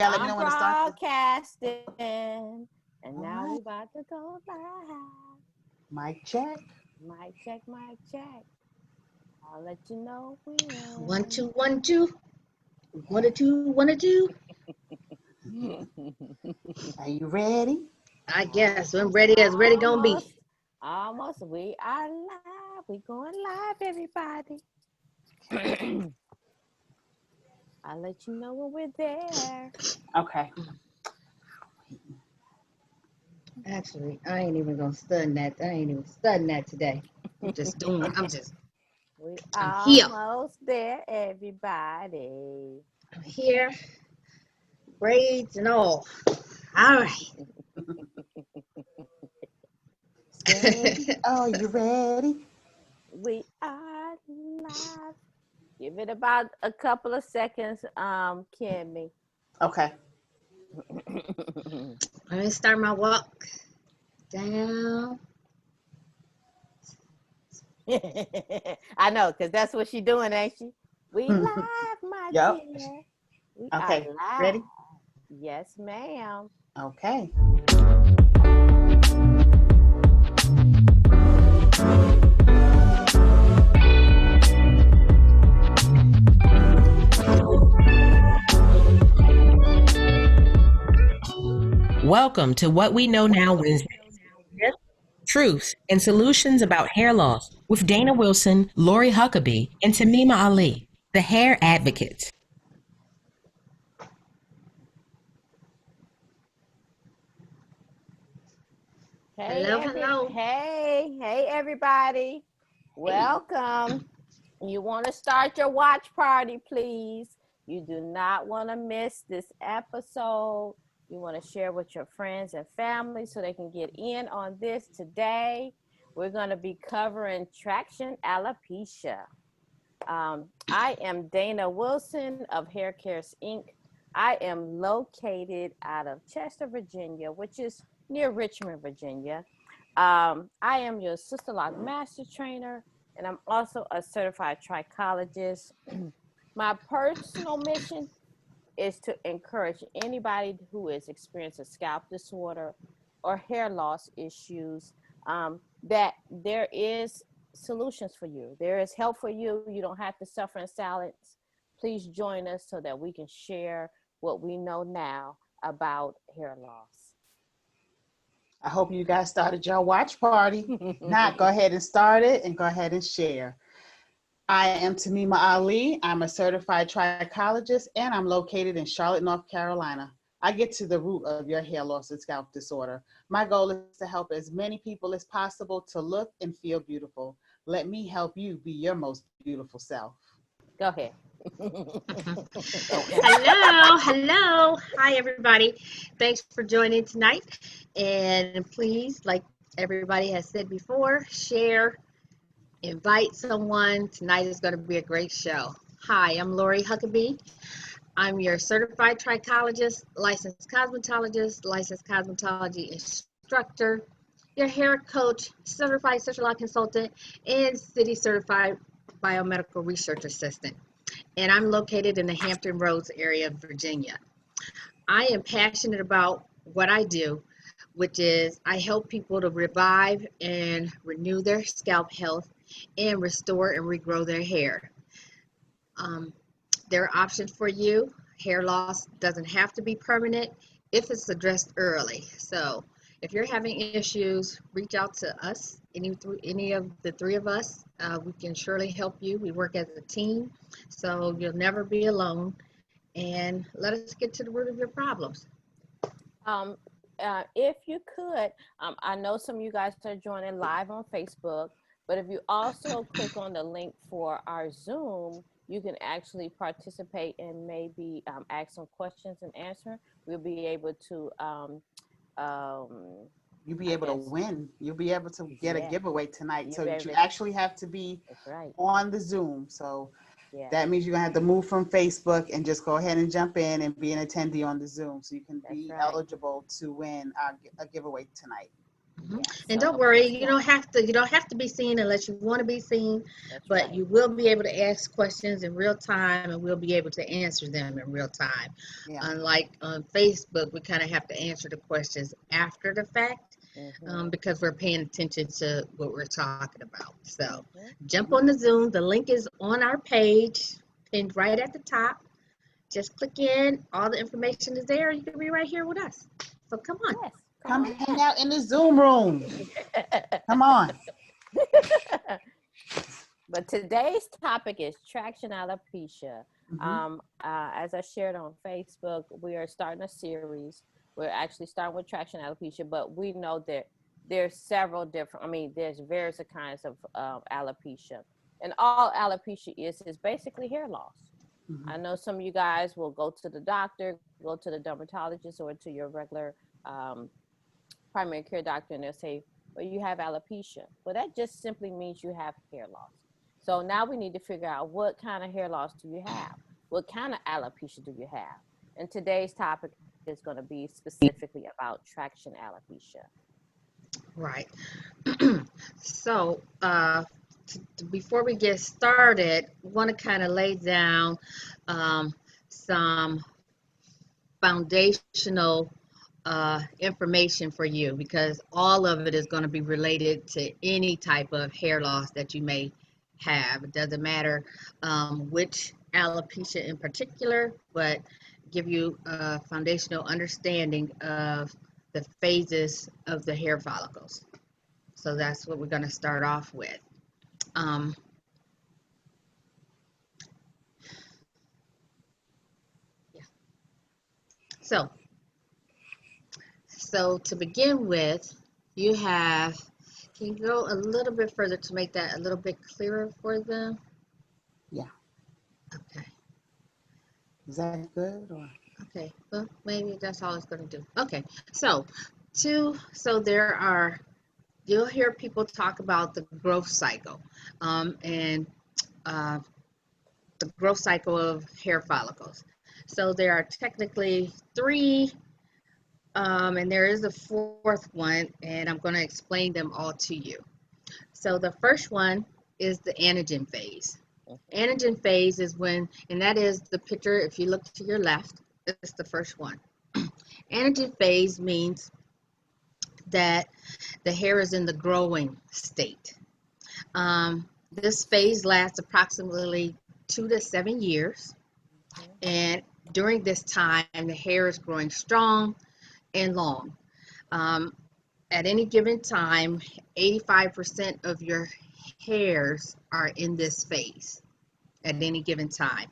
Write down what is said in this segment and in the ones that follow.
gotta let me know when to start. Broadcasting, and All now right. we about to go live. Mic check. Mic check, mic check. I'll let you know One, when. two, one, two. One, or two, one, or two. Are you ready? I guess I'm ready as ready gonna be. Almost, almost. We are live. We going live, everybody. I'll let you know when we're there. Okay. Actually, I ain't even gonna study that. I ain't even studying that today. I'm just doing. We I'm here. almost there, everybody. I'm here. Braids and all. All right. Steady. Are you ready? We are live. Give it about a couple of seconds, Kimmy. Okay. Let me start my walk down. I know, because that's what she's doing, ain't she? We live, my Yep. dear. We are Okay. live. Ready? Yes, ma'am. Okay. Welcome to What We Know Now Wednesdays. Myths, Truths, and Solutions About Hair Loss with Dana Wilson, Lori Huckabee, and Tamima Ali, the hair advocates. Hello. Hey, everybody. Welcome. You want to start your watch party, please. You do not want to miss this episode. You want to share with your friends and family so they can get in on this today. We're going to be covering traction alopecia. I am Dana Wilson of Hair Cares Inc. I am located out of Chester, Virginia, which is near Richmond, Virginia. I am your Sister Lock Master Trainer, and I'm also a certified trichologist. My personal mission is to encourage anybody who is experiencing scalp disorder or hair loss issues, that there is solutions for you. There is help for you. You don't have to suffer in silence. Please join us so that we can share what we know now about hair loss. I hope you guys started your watch party. Not, go ahead and start it and go ahead and share. I am Tamima Ali. I'm a certified trichologist and I'm located in Charlotte, North Carolina. I get to the root of your hair loss and scalp disorder. My goal is to help as many people as possible to look and feel beautiful. Let me help you be your most beautiful self. Go ahead. Okay. Hello. Hi, everybody. Thanks for joining tonight. And please, like everybody has said before, share, invite someone. Tonight is going to be a great show. Hi, I'm Lori Huckabee. I'm your certified trichologist, licensed cosmetology instructor, your hair coach, certified social law consultant, and city certified biomedical research assistant. And I'm located in the Hampton Roads area of Virginia. I am passionate about what I do, which is I help people to revive and renew their scalp health and restore and regrow their hair. There are options for you. Hair loss doesn't have to be permanent if it's addressed early. So if you're having issues, reach out to us, any of the three of us. We can surely help you. We work as a team, so you'll never be alone. And let us get to the root of your problems. If you could, I know some of you guys are joining live on Facebook, but if you also click on the link for our Zoom, you can actually participate and maybe ask some questions and answer. We'll be able to, You'll be able to win. You'll be able to get a giveaway tonight. So you actually have to be on the Zoom. So that means you're going to have to move from Facebook and just go ahead and jump in and be an attendee on the Zoom. So you can be eligible to win a giveaway tonight. Mhm. Yeah. And don't So worry, it's not. you don't have to be seen unless you want to be seen, That's but right. you will be able to ask questions in real time and we'll be able to answer them in real time. Yeah. Unlike on Facebook, we kind of have to answer the questions after the fact, Mhm. because we're paying attention to what we're talking about. So Mhm. jump Mhm. on the Zoom. The link is on our page, pinned right at the top. Just click in. All the information is there. You can be right here with us. So come on. Yes. Come Come on hang out in the Zoom room. Come on. in. But today's topic is traction alopecia. Hmm. As I shared on Facebook, we are starting a series. We're actually starting with traction alopecia, but we know that there's several different. I mean, there's various kinds of alopecia, and all alopecia is basically hair loss. Hmm. I know some of you guys will go to the doctor, go to the dermatologist, or to your regular um, primary care doctor, and they'll say, well, you have alopecia. Well, that just simply means you have hair loss. So now we need to figure out, what kind of hair loss do you have? What kind of alopecia do you have? And today's topic is going to be specifically about traction alopecia. Right. So, before we get started, we want to kind of lay down um, some foundational information for you because all of it is going to be related to any type of hair loss that you may have. It doesn't matter which alopecia in particular, but give you a foundational understanding of the phases of the hair follicles. So that's what we're going to start off with. Um, yeah. So, so to begin with, you have. Can you go a little bit further to make that a little bit clearer for them? Yeah. Okay. Is that good? Or Okay. Well, maybe that's all it's going to do. Okay. So, so there are. You'll hear people talk about the growth cycle, and uh, the growth cycle of hair follicles. So there are technically three, and there is a fourth one, and I'm going to explain them all to you. So the first one is the anagen phase. Mhm. Anagen phase is when, and that is the picture, if you look to your left, it's the first one. Anagen phase means that the hair is in the growing state. This phase lasts approximately 2 to 7 years. Mhm. And during this time, the hair is growing strong and long. Um, at any given time, 85% of your hairs are in this phase at any given time.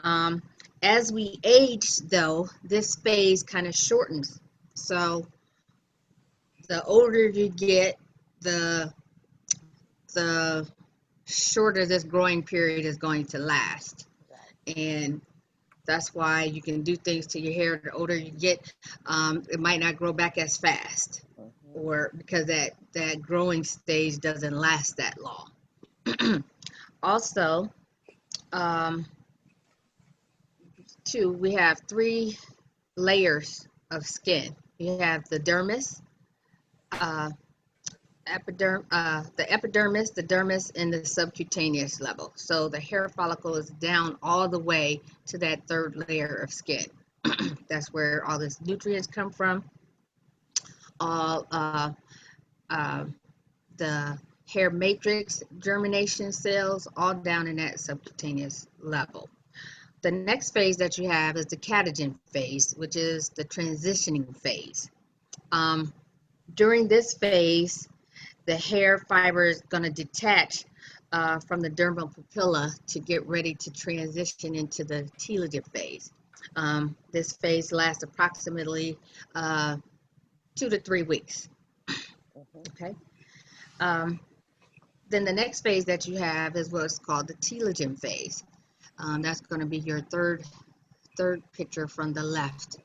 Um, as we age, though, this phase kind of shortens. So the older you get, the the shorter this growing period is going to last. Right. And that's why you can do things to your hair. The older you get, it might not grow back as fast, Mhm. or because that growing stage doesn't last that long. Also, um, two, we have three layers of skin. You have the dermis, uh, the epidermis, the dermis, and the subcutaneous level. So the hair follicle is down all the way to that third layer of skin. That's where all these nutrients come from. All uh, the hair matrix, germination cells, all down in that subcutaneous level. The next phase that you have is the catagen phase, which is the transitioning phase. Um, During this phase, the hair fiber is going to detach from the dermal papilla to get ready to transition into the telogen phase. This phase lasts approximately 2 to 3 weeks. Mhm. Okay. Um, then the next phase that you have is what's called the telogen phase. That's going to be your third picture from the left,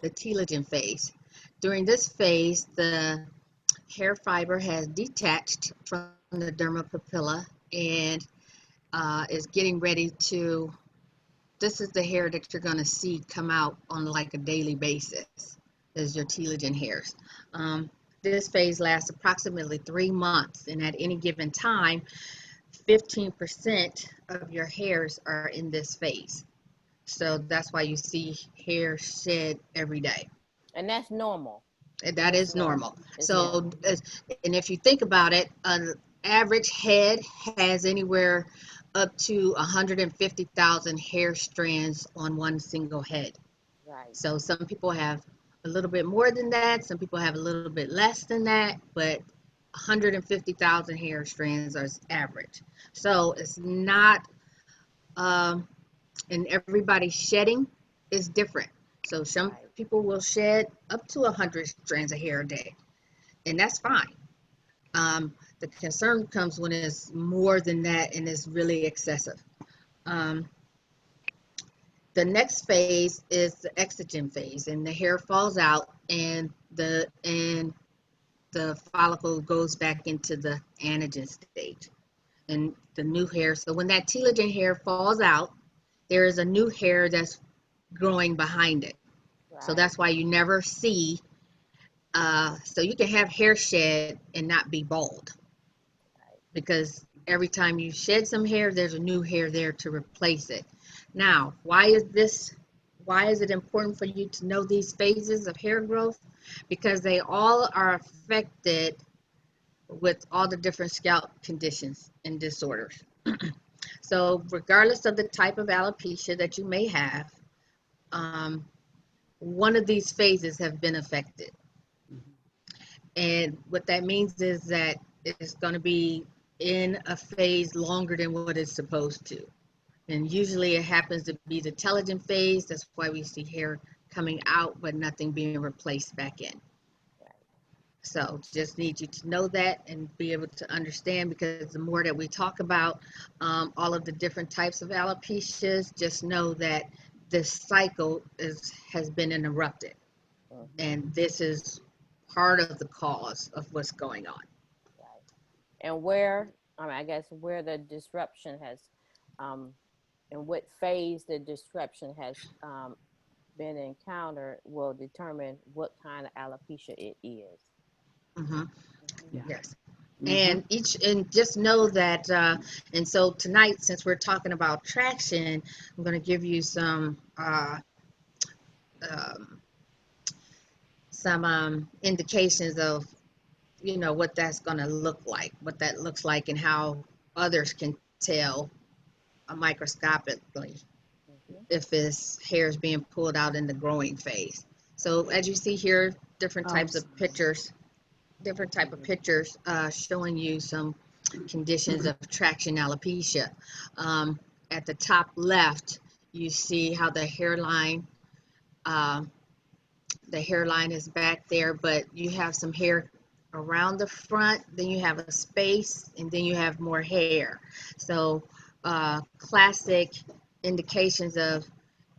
the telogen phase. During this phase, the hair fiber has detached from the dermal papilla and is getting ready to. This is the hair that you're going to see come out on like a daily basis, is your telogen hairs. Um, This phase lasts approximately 3 months, and at any given time, 15% of your hairs are in this phase. So that's why you see hair shed every day. And that's normal. And that is normal. It's So, normal. and if you think about it, an average head has anywhere up to 150,000 hair strands on one single head. Right. So some people have a little bit more than that. Some people have a little bit less than that, but 150,000 hair strands are average. So it's not, um, and everybody's shedding is different. So some Right. people will shed up to 100 strands of hair a day, and that's fine. The concern comes when it's more than that and it's really excessive. Um, the next phase is the exogen phase, and the hair falls out, and the follicle goes back into the anagen stage, and the new hair. So when that telogen hair falls out, there is a new hair that's growing behind it. So Right. that's why you never see. So you can have hair shed and not be bald, because every time you shed some hair, there's a new hair there to replace it. Now, why is it important for you to know these phases of hair growth? Because they all are affected with all the different scalp conditions and disorders. So regardless of the type of alopecia that you may have, um, one of these phases have been affected. And what that means is that it's going to be in a phase longer than what it's supposed to. And usually it happens to be the telogen phase. That's why we see hair coming out, but nothing being replaced back in. So just need you to know that and be able to understand, because the more that we talk about all of the different types of alopecias, just know that this cycle has been interrupted. Mm-hmm. And this is part of the cause of what's going on. Right. And where, I guess, where the disruption has, and what phase the disruption has been encountered will determine what kind of alopecia it is. Mm-hmm. Yeah. Yes. Mm-hmm. And just know that, and so tonight, since we're talking about traction, I'm going to give you um, some indications of, what that's going to look like, what that looks like, and how others can tell microscopically Mm-hmm. if his hair is being pulled out in the growing phase. So as you see here, different types of pictures, showing you some conditions of traction alopecia. Um, at the top left, you see how uh, the hairline is back there, but you have some hair around the front, then you have a space, and then you have more hair. So classic indications of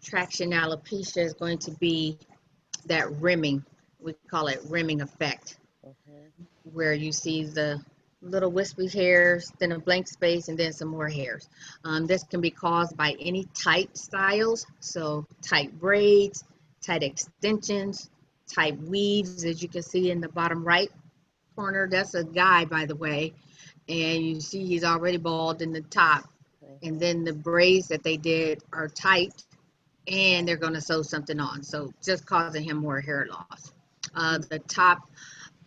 traction alopecia is going to be that rimming. We call it rimming effect, Mm-hmm. where you see the little wispy hairs, then a blank space, and then some more hairs. This can be caused by any tight styles, so tight braids, tight extensions, tight weaves, as you can see in the bottom right corner. That's a guy, by the way, and you see he's already bald in the top. And Mm-hmm. then the braids that they did are tight, and they're going to sew something on, so just causing him more hair loss.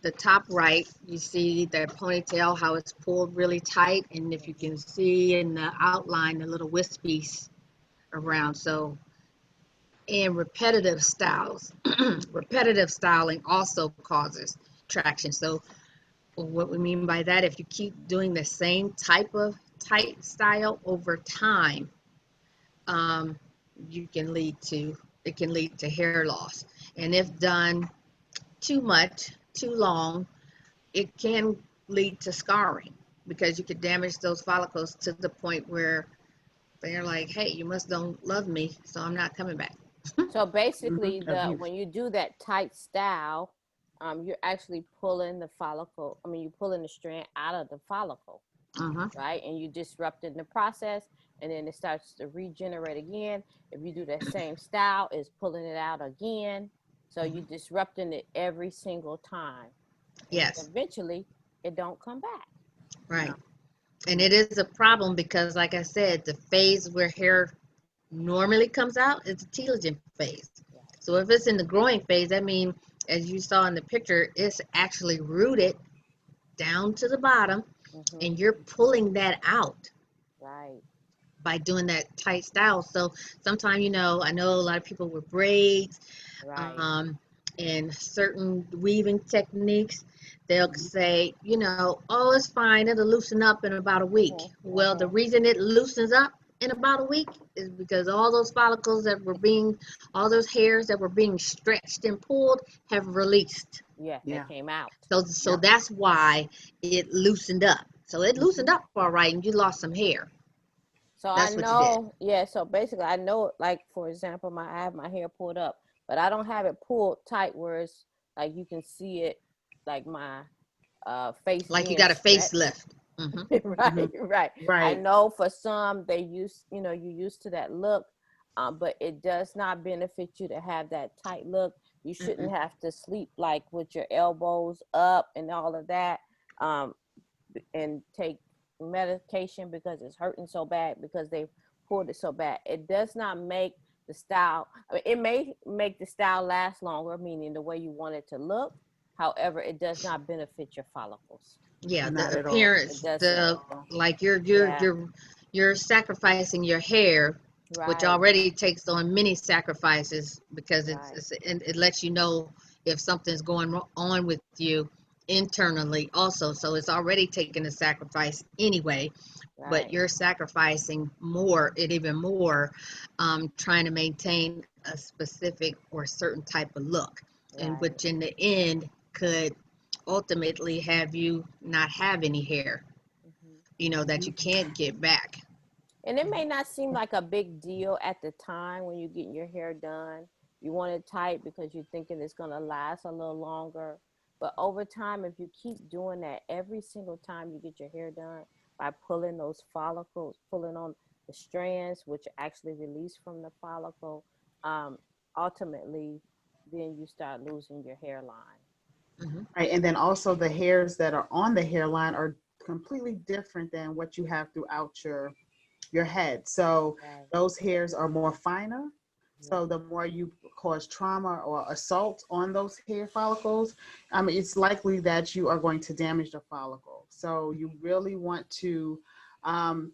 The top right, you see the ponytail, how it's pulled really tight, and if you can see in the outline, the little wispies around. So, and repetitive styles, repetitive styling also causes traction. So what we mean by that, if you keep doing the same type of tight style over time, um, you can lead to it can lead to hair loss. And if done too much, too long, it can lead to scarring, because you could damage those follicles to the point where they're like, hey, you must don't love me, so I'm not coming back. So basically, Mm-hmm. Abuse. when you do that tight style, you're actually pulling the follicle. You're pulling the strand out of the follicle, Uh-huh. right? And you disrupting the process, and then it starts to regenerate again. If you do that same style, it's pulling it out again. So you're disrupting it every single time. Yes. Eventually, it don't come back. Right. And it is a problem because, like I said, the phase where hair normally comes out is the telogen phase. So if it's in the growing phase, that means, as you saw in the picture, it's actually rooted down to the bottom, and you're pulling that out Right. by doing that tight style. So sometimes, I know a lot of people with braids, Right. and certain weaving techniques, they'll say, oh, it's fine, it'll loosen up in about a week. Well, the reason it loosens up in about a week is because all those follicles all those hairs that were being stretched and pulled have released. Yeah, they came out. So that's why it loosened up. So it loosened up all right, and you lost some hair. So That's I what you did. know, yeah. So basically, I know, like for example, I have my hair pulled up, but I don't have it pulled tight where it's like you can see it, like my face Like you being got a stretched. facelift. Mm-hmm. Right, right. I Right. know for some they use, you used to that look, but it does not benefit you to have that tight look. You shouldn't have to sleep like with your elbows up and all of that, and take medication because it's hurting so bad because they pulled it so bad. It does not make the style. I mean, it may make the style last longer, meaning the way you want it to look. However, it does not benefit your follicles. Yeah, the Not at all. It appearance, doesn't. like Yeah. you're sacrificing your hair, which Right. already takes on many sacrifices because Right. it lets you know if something's going on with you internally also. So it's already taken a sacrifice anyway, but Right. you're sacrificing even more, trying to maintain a specific or certain type of look, and Right. which in the end could ultimately have you not have any hair, that you can't get back. And it may not seem like a big deal at the time when you're getting your hair done. You want it tight because you're thinking it's going to last a little longer. But over time, if you keep doing that every single time you get your hair done by pulling those follicles, pulling on the strands, which actually release from the follicle, um, ultimately, then you start losing your hairline. Mm-hmm. Right. And then also the hairs that are on the hairline are completely different than what you have throughout your head. So Right. those hairs are more finer. Yeah. So the more you cause trauma or assault on those hair follicles, it's likely that you are going to damage the follicle. So you really want to,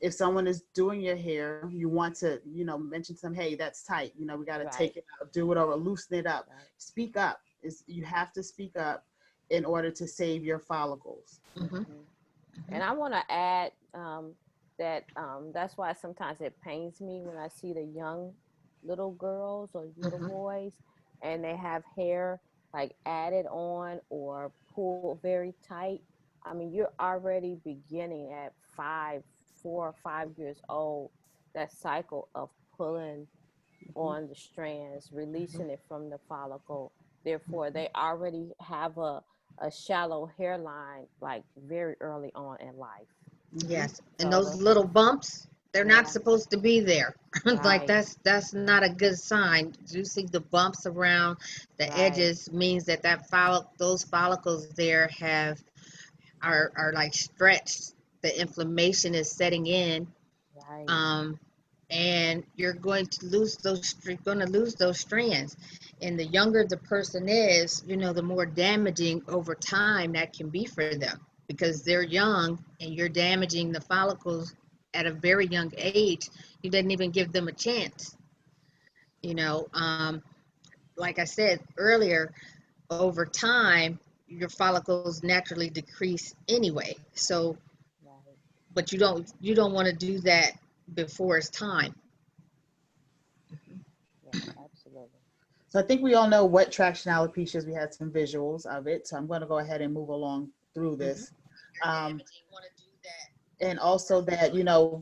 if someone is doing your hair, you want to, mention to them, hey, that's tight. We got to Right. take it out, do it, or loosen it up. Right. Speak up. You have to speak up in order to save your follicles. Mm-hmm. And I want to add that that's why sometimes it pains me when I see the young little girls or little Mm-hmm. boys and they have hair like added on or pulled very tight. I mean, you're already beginning at 4 or 5 years old, that cycle of pulling on the strands, releasing it from the follicle. Therefore, they already have a shallow hairline like very early on in life. Mm-hmm. Yes, and So those little bumps, they're not yeah, supposed to be there. Like right, that's not a good sign. You see the bumps around the right, edges means those follicles there are like stretched. The inflammation is setting in, right, um, and you're going to lose those strands. And the younger the person is, the more damaging over time that can be for them because they're young and you're damaging the follicles at a very young age. You didn't even give them a chance. You know, um, like I said earlier, over time, your follicles naturally decrease anyway. So, right. but you don't want to do that before it's time. Yeah, absolutely. So I think we all know what traction alopecias. We had some visuals of it. So I'm going to go ahead and move along through Mm-hmm. this. You're Um, damaging. You want to do that. and also that,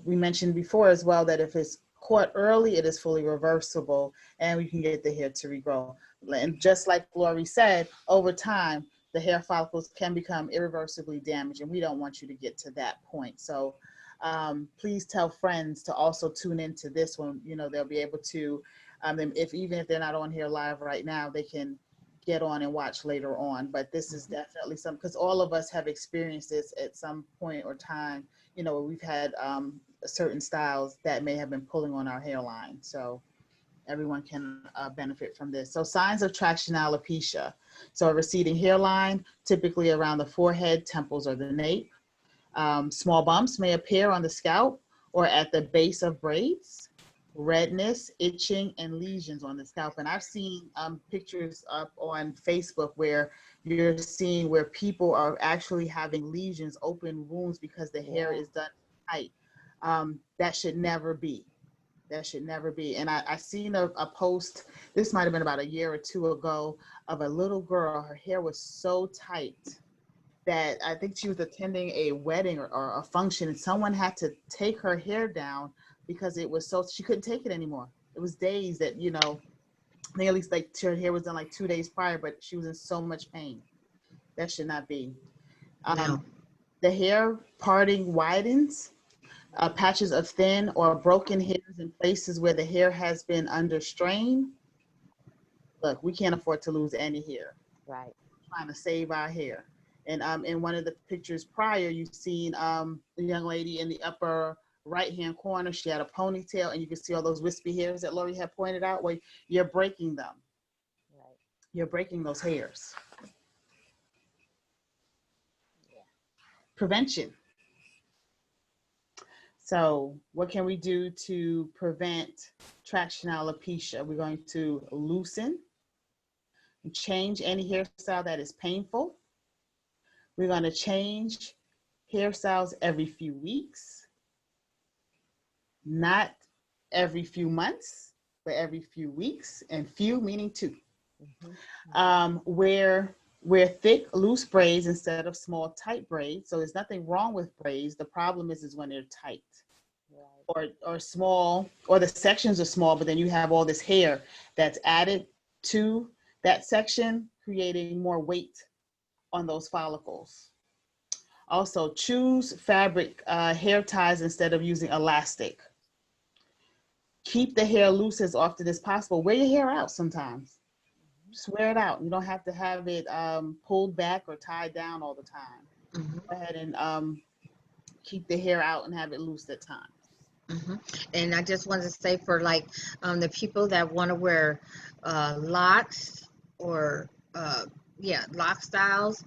we mentioned before as well that if it's caught early, it is fully reversible and we can get the hair to regrow. And just like Lori said, over time, the hair follicles can become irreversibly damaged and we don't want you to get to that point. So please tell friends to also tune into this one. They'll be able to, even if they're not on here live right now, they can get on and watch later on. But this is definitely something, because all of us have experienced this at some point or time. You know, we've had certain styles that may have been pulling on our hairline. So everyone can benefit from this. So signs of traction alopecia. So a receding hairline, typically around the forehead, temples, or the nape. Small bumps may appear on the scalp or at the base of braids. Redness, itching, and lesions on the scalp. And I've seen pictures up on Facebook where you're seeing where people are actually having lesions, open wounds, because the hair is done tight. That should never be. That should never be. And I seen a post, this might have been about a year or two ago, of a little girl. Her hair was so tight that I think she was attending a wedding or a function, and someone had to take her hair down because it was so, she couldn't take it anymore. It was days that, you know, I think at least like her hair was done like 2 days prior, but she was in so much pain. That should not be. No. The hair parting widens. Patches of thin or broken hairs in places where the hair has been under strain. Look, we can't afford to lose any hair. Right. We're trying to save our hair. And in one of the pictures prior, you've seen a young lady in the upper right-hand corner. She had a ponytail, and you can see all those wispy hairs that Lori had pointed out. Well, you're breaking them. Right. You're breaking those hairs. Yeah. Prevention. So what can we do to prevent traction alopecia? We're going to loosen, change any hairstyle that is painful. We're going to change hairstyles every few weeks, not every few months, but every few weeks, and few meaning 2. Wear thick, loose braids instead of small, tight braids. So there's nothing wrong with braids. The problem is when they're tight. Right. Or small, or the sections are small, but then you have all this hair that's added to that section, creating more weight on those follicles. Also, choose fabric hair ties instead of using elastic. Keep the hair loose as often as possible. Wear your hair out sometimes. Just wear it out. You don't have to have it pulled back or tied down all the time. Go ahead and keep the hair out and have it loose at times. And I just wanted to say for like the people that want to wear locks or lock styles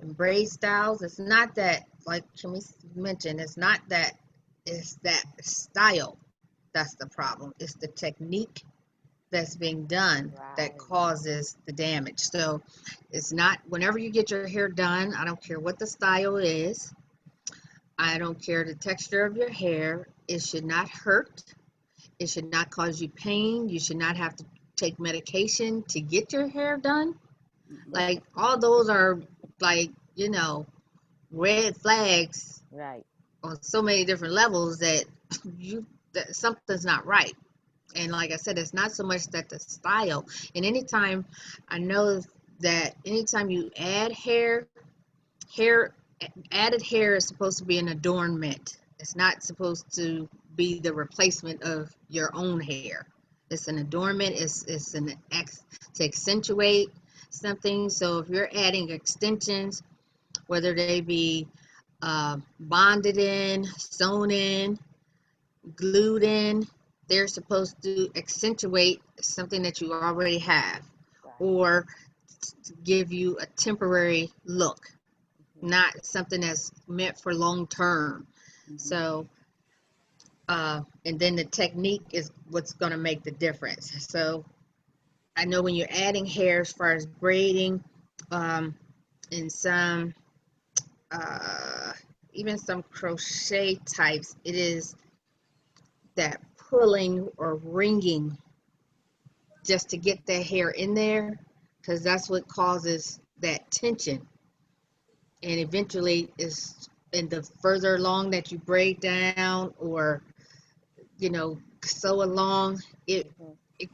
and braid styles, it's not that, like Shamice mentioned, it's not that, it's that style that's the problem. It's the technique that's being done that causes the damage. So it's not, whenever you get your hair done, I don't care what the style is, I don't care the texture of your hair, it should not hurt, it should not cause you pain, you should not have to take medication to get your hair done. Like, all those are, like, you know, red flags, right, on so many different levels that that something's not right. And like I said, it's not so much that the style. And anytime, I know that anytime you add hair, added hair is supposed to be an adornment. It's not supposed to be the replacement of your own hair. It's an adornment. It's to accentuate something. So if you're adding extensions, whether they be bonded in, sewn in, glued in, they're supposed to accentuate something that you already have, or to give you a temporary look, not something that's meant for long term. So and then the technique is what's going to make the difference. So I know when you're adding hair, as far as braiding, in some even some crochet types, it is that pulling or wringing just to get that hair in there, because that's what causes that tension. And eventually, is in the further along that you braid down, or you know, sew along, it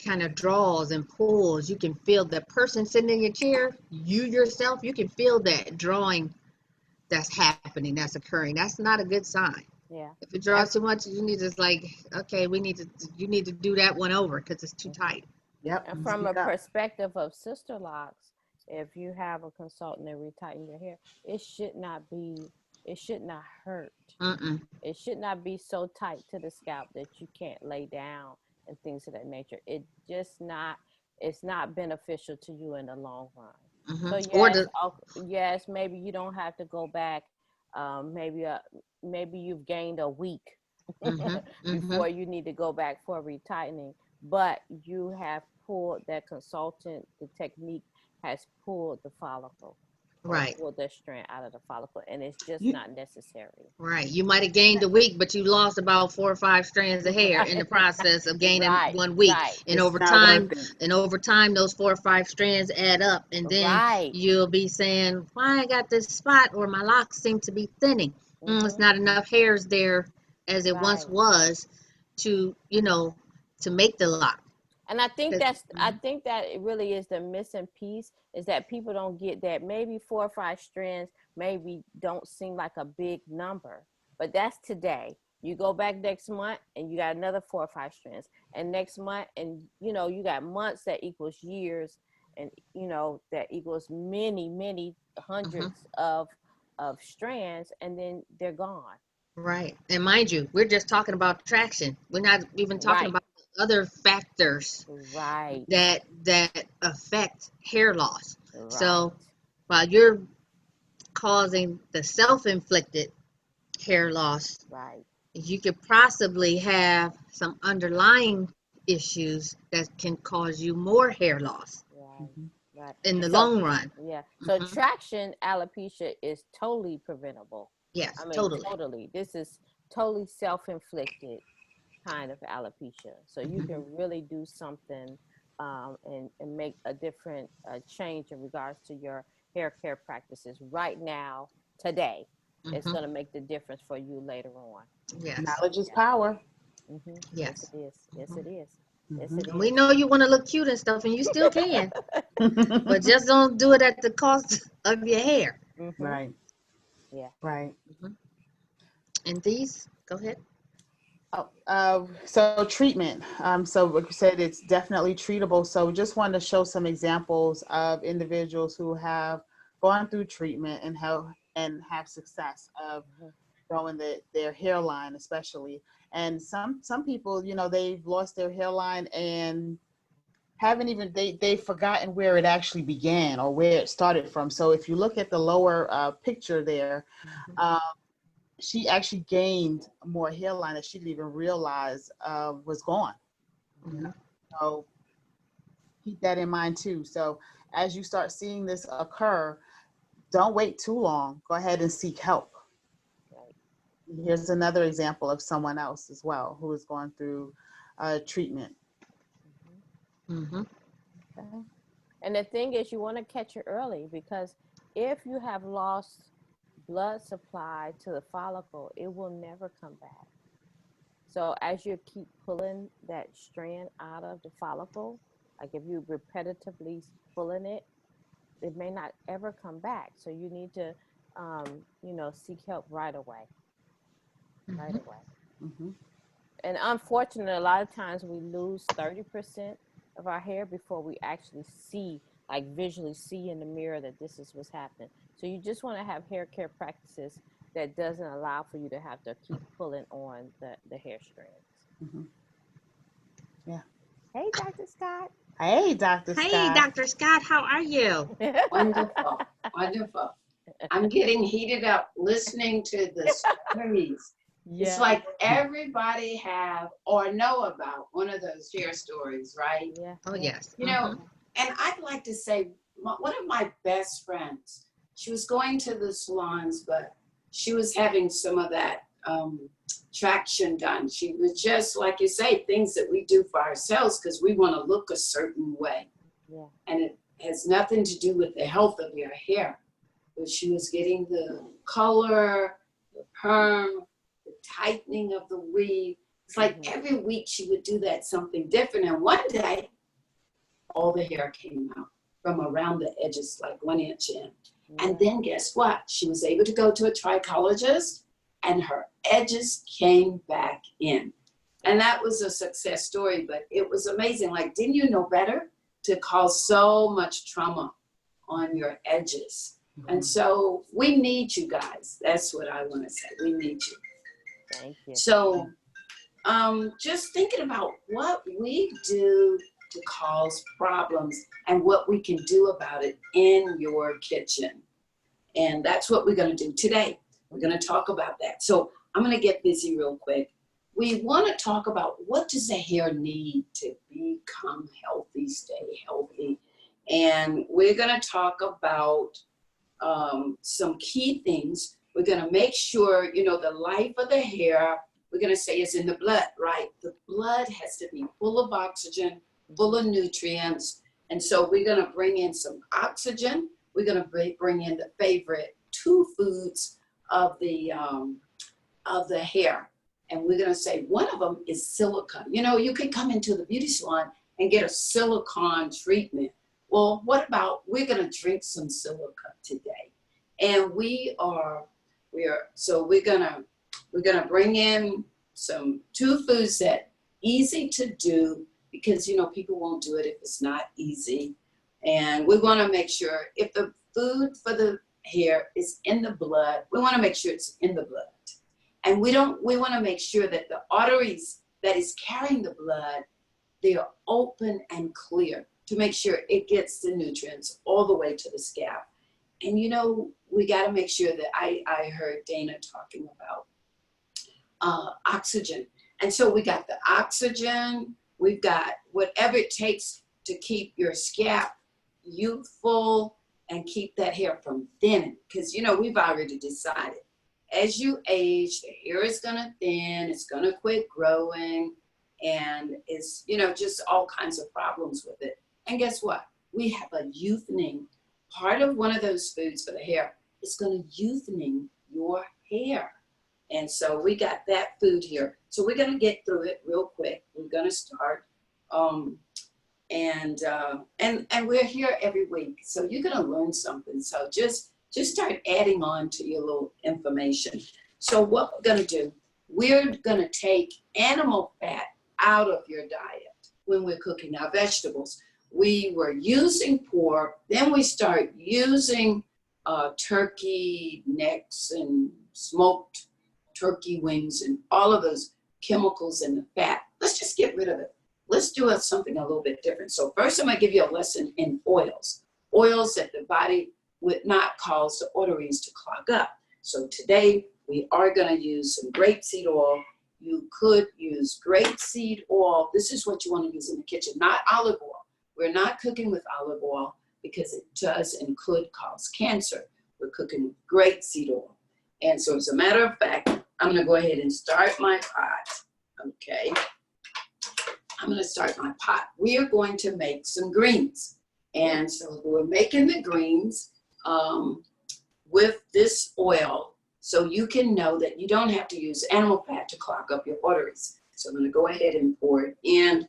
kind of draws and pulls. You can feel the person sitting in your chair, you yourself, you can feel that drawing that's happening, that's occurring. That's not a good sign. Yeah. If it draws too much, you need to, like, okay, you need to do that one over because it's too tight. Yep. And from a perspective of sister locks, if you have a consultant and retighten your hair, it should not hurt. Mm-mm. It should not be so tight to the scalp that you can't lay down and things of that nature. It's not beneficial to you in the long run. Mm-hmm. So yes, maybe you don't have to go back. Maybe you've gained a week before you need to go back for retightening, but you have pulled that consultant. The technique has pulled the follicle. Right. Pull that strand out of the follicle, and it's just You, not necessary. Right. You might have gained a week, but you lost about 4 or 5 strands of hair in the process of gaining Right, 1 week. right, And it's over not time, worth it. those 4 or 5 strands add up, and then right. you'll be saying, "Why I got this spot, or my locks seem to be thinning? It's not enough hairs there as it once Right. was to, to make the lock." And I think 'Cause- that it really is the missing piece, is that people don't get that maybe 4 or 5 strands maybe don't seem like a big number, but that's today. You go back next month and you got another 4 or 5 strands, and next month, and you got months that equals years, and that equals many hundreds of strands, and then they're gone. Right. And mind you, we're just talking about traction. We're not even talking Right. about other factors Right. that affect hair loss. Right. So while you're causing the self-inflicted hair loss, Right. you could possibly have some underlying issues that can cause you more hair loss Right. Right. in the So long run. yeah. So traction alopecia is totally preventable. Yes, I mean, totally. totally. This is totally self-inflicted kind of alopecia. So you can really do something and make a different change in regards to your hair care practices right now, today. It's going to make the difference for you later on. Yes. Knowledge is power. Yes, Yes. it is. Yes, it is. Yes, it And we is. know you want to look cute and stuff, and you still can, but just don't do it at the cost of your hair. Right. Yeah. Right. And these, go ahead. So treatment. So like you said, it's definitely treatable. So just wanted to show some examples of individuals who have gone through treatment and have success of growing their hairline, especially. And some people, they've lost their hairline and haven't even they've forgotten where it actually began or where it started from. So if you look at the lower picture there, she actually gained more hairline that she didn't even realize was gone. So keep that in mind too. So as you start seeing this occur, don't wait too long. Go ahead and seek help. Here's another example of someone else as well who is going through treatment. Okay. And the thing is, you want to catch it early, because if you have lost blood supply to the follicle, it will never come back. So as you keep pulling that strand out of the follicle, like if you repetitively pulling it, it may not ever come back. So you need to, seek help right away. Right away. And unfortunately, a lot of times we lose 30% of our hair before we actually see, like visually see in the mirror that this is what's happening. So you just want to have hair care practices that doesn't allow for you to have to keep pulling on the hair strands. Yeah. Hey, Dr. Scott. Hey, Dr. Scott. Hey, Dr. Scott, how are you? Wonderful, wonderful. I'm getting heated up listening to the stories. Yeah. It's like everybody have or know about one of those hair stories, right? Yeah. Oh, yes. And I'd like to say, one of my best friends, she was going to the salons, but she was having some of that traction done. She was just, like you say, things that we do for ourselves because we want to look a certain way. Yeah. And it has nothing to do with the health of your hair. But she was getting the color, the perm, the tightening of the weave. It's like every week she would do that something different. And one day, all the hair came out from around the edges, like 1 inch in. And then guess what? She was able to go to a trichologist and her edges came back in. And that was a success story, but it was amazing. Like, didn't you know better to cause so much trauma on your edges. And so we need you guys. That's what I want to say. We need you. Thank you. So just thinking about what we do to cause problems and what we can do about it in your kitchen. And that's what we're going to do today. We're going to talk about that. So I'm going to get busy real quick. We want to talk about what does the hair need to become healthy, stay healthy. And we're going to talk about some key things. We're going to make sure, you know, the life of the hair, we're going to say is in the blood, right? The blood has to be full of oxygen, full of nutrients. And so we're going to bring in some oxygen. We're going to bring in the favorite 2 foods of the hair. And we're going to say one of them is silicone. You know, you can come into the beauty salon and get a silicone treatment. Well, what about, we're going to drink some silica today. And we're going to bring in some 2 foods that easy to do, because, you know, people won't do it if it's not easy. And we want to make sure if the food for the hair is in the blood, we want to make sure it's in the blood. And we want to make sure that the arteries that is carrying the blood, they are open and clear to make sure it gets the nutrients all the way to the scalp. And, you know, we got to make sure that I heard Dana talking about oxygen. And so we got the oxygen, we've got whatever it takes to keep your scalp youthful and keep that hair from thinning. Because, you know, we've already decided as you age, the hair is going to thin, it's going to quit growing, and it's, you know, just all kinds of problems with it. And guess what? We have a youthening. Part of one of those foods for the hair is going to youthening your hair. And so we got that food here. So we're going to get through it real quick. We're going to start. And we're here every week. So you're going to learn something. So just start adding on to your little information. So what we're going to do, we're going to take animal fat out of your diet when we're cooking our vegetables. We were using pork, then we start using turkey necks and smoked turkey wings and all of those chemicals in the fat. Let's just get rid of it. Let's do something a little bit different. So first I'm going to give you a lesson in oils. Oils that the body would not cause the arteries to clog up. So today we are going to use some grapeseed oil. You could use grapeseed oil. This is what you want to use in the kitchen, not olive oil. We're not cooking with olive oil because it does and could cause cancer. We're cooking with grapeseed oil. And so as a matter of fact, I'm going to go ahead and start my pot. Okay. I'm going to start my pot. We are going to make some greens. And so we're making the greens with this oil so you can know that you don't have to use animal fat to clog up your arteries. So I'm going to go ahead and pour it in.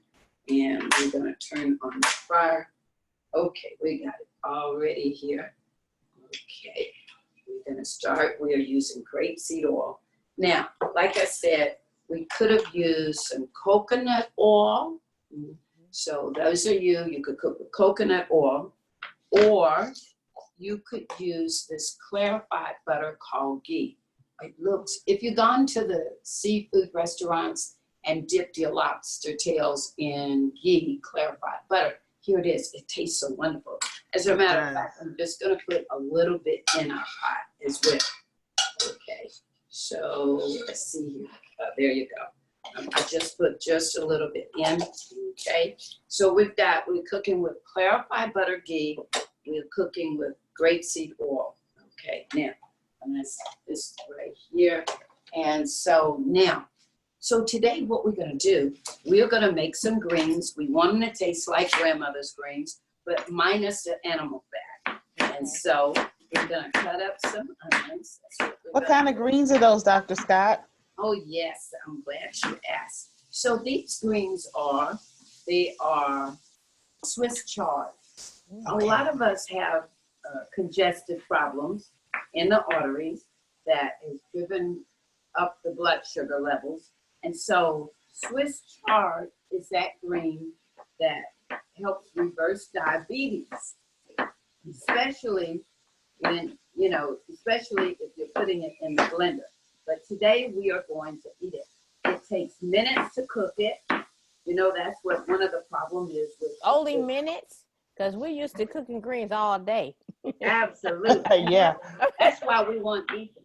And we're going to turn on the fire. Okay, we got it already here. Okay, we're going to start. We are using grapeseed oil. Now, like I said, we could have used some coconut oil. So those are you could cook with coconut oil, or you could use this clarified butter called ghee. It looks, if you've gone to the seafood restaurants and dipped your lobster tails in ghee, clarified butter, here it is. It tastes so wonderful. As a matter of fact, I'm just going to put a little bit in our pot as well. Okay, so let's see here. There you go. I just put just a little bit in. Okay, so we're cooking with clarified butter ghee. We're cooking with grapeseed oil. Okay, now, and that's this right here. And so now, so today what we're going to do, we're going to make some greens. We want them to taste like grandmother's greens, but minus the animal fat. And so we're going to cut up some onions. What kind of greens are those, Dr. Scott? Oh, yes, I'm glad you asked. So these greens are Swiss chard. Okay. A lot of us have congestive problems in the arteries that is driven up the blood sugar levels. And so Swiss chard is that green that helps reverse diabetes. especially when, especially if you're putting it in the blender. But today we are going to eat it. It takes minutes to cook it. That's what one of the problems is with Only minutes? Because we're used to cooking greens all day. Absolutely. Yeah. That's why we want to eat them.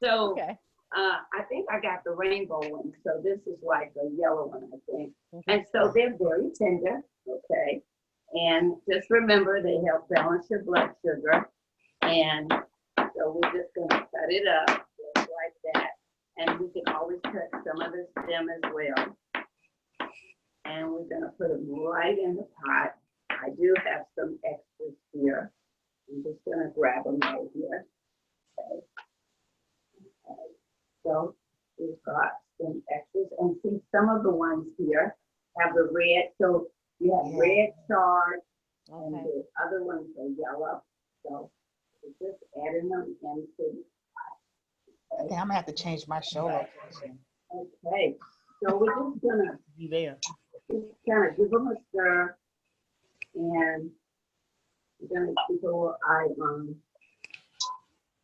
So Okay. I think I got the rainbow one. So this is like a yellow one, I think. Okay. And so they're very tender. Okay. And just remember, they help balance your blood sugar. And so we're just going to cut it up just like that. And we can always cut some of the stem as well. And we're going to put them right in the pot. I do have some extras here. I'm just going to grab them right here. Okay. So we've got some extras. And see, some of the ones here have the red. So you have red chard, and the other ones are yellow. So we're just adding them into the pot. I think I'm going to have to change my show location. Okay. So we're just going to Be there. just kind of give them a stir. And we're going to keep a little eye on.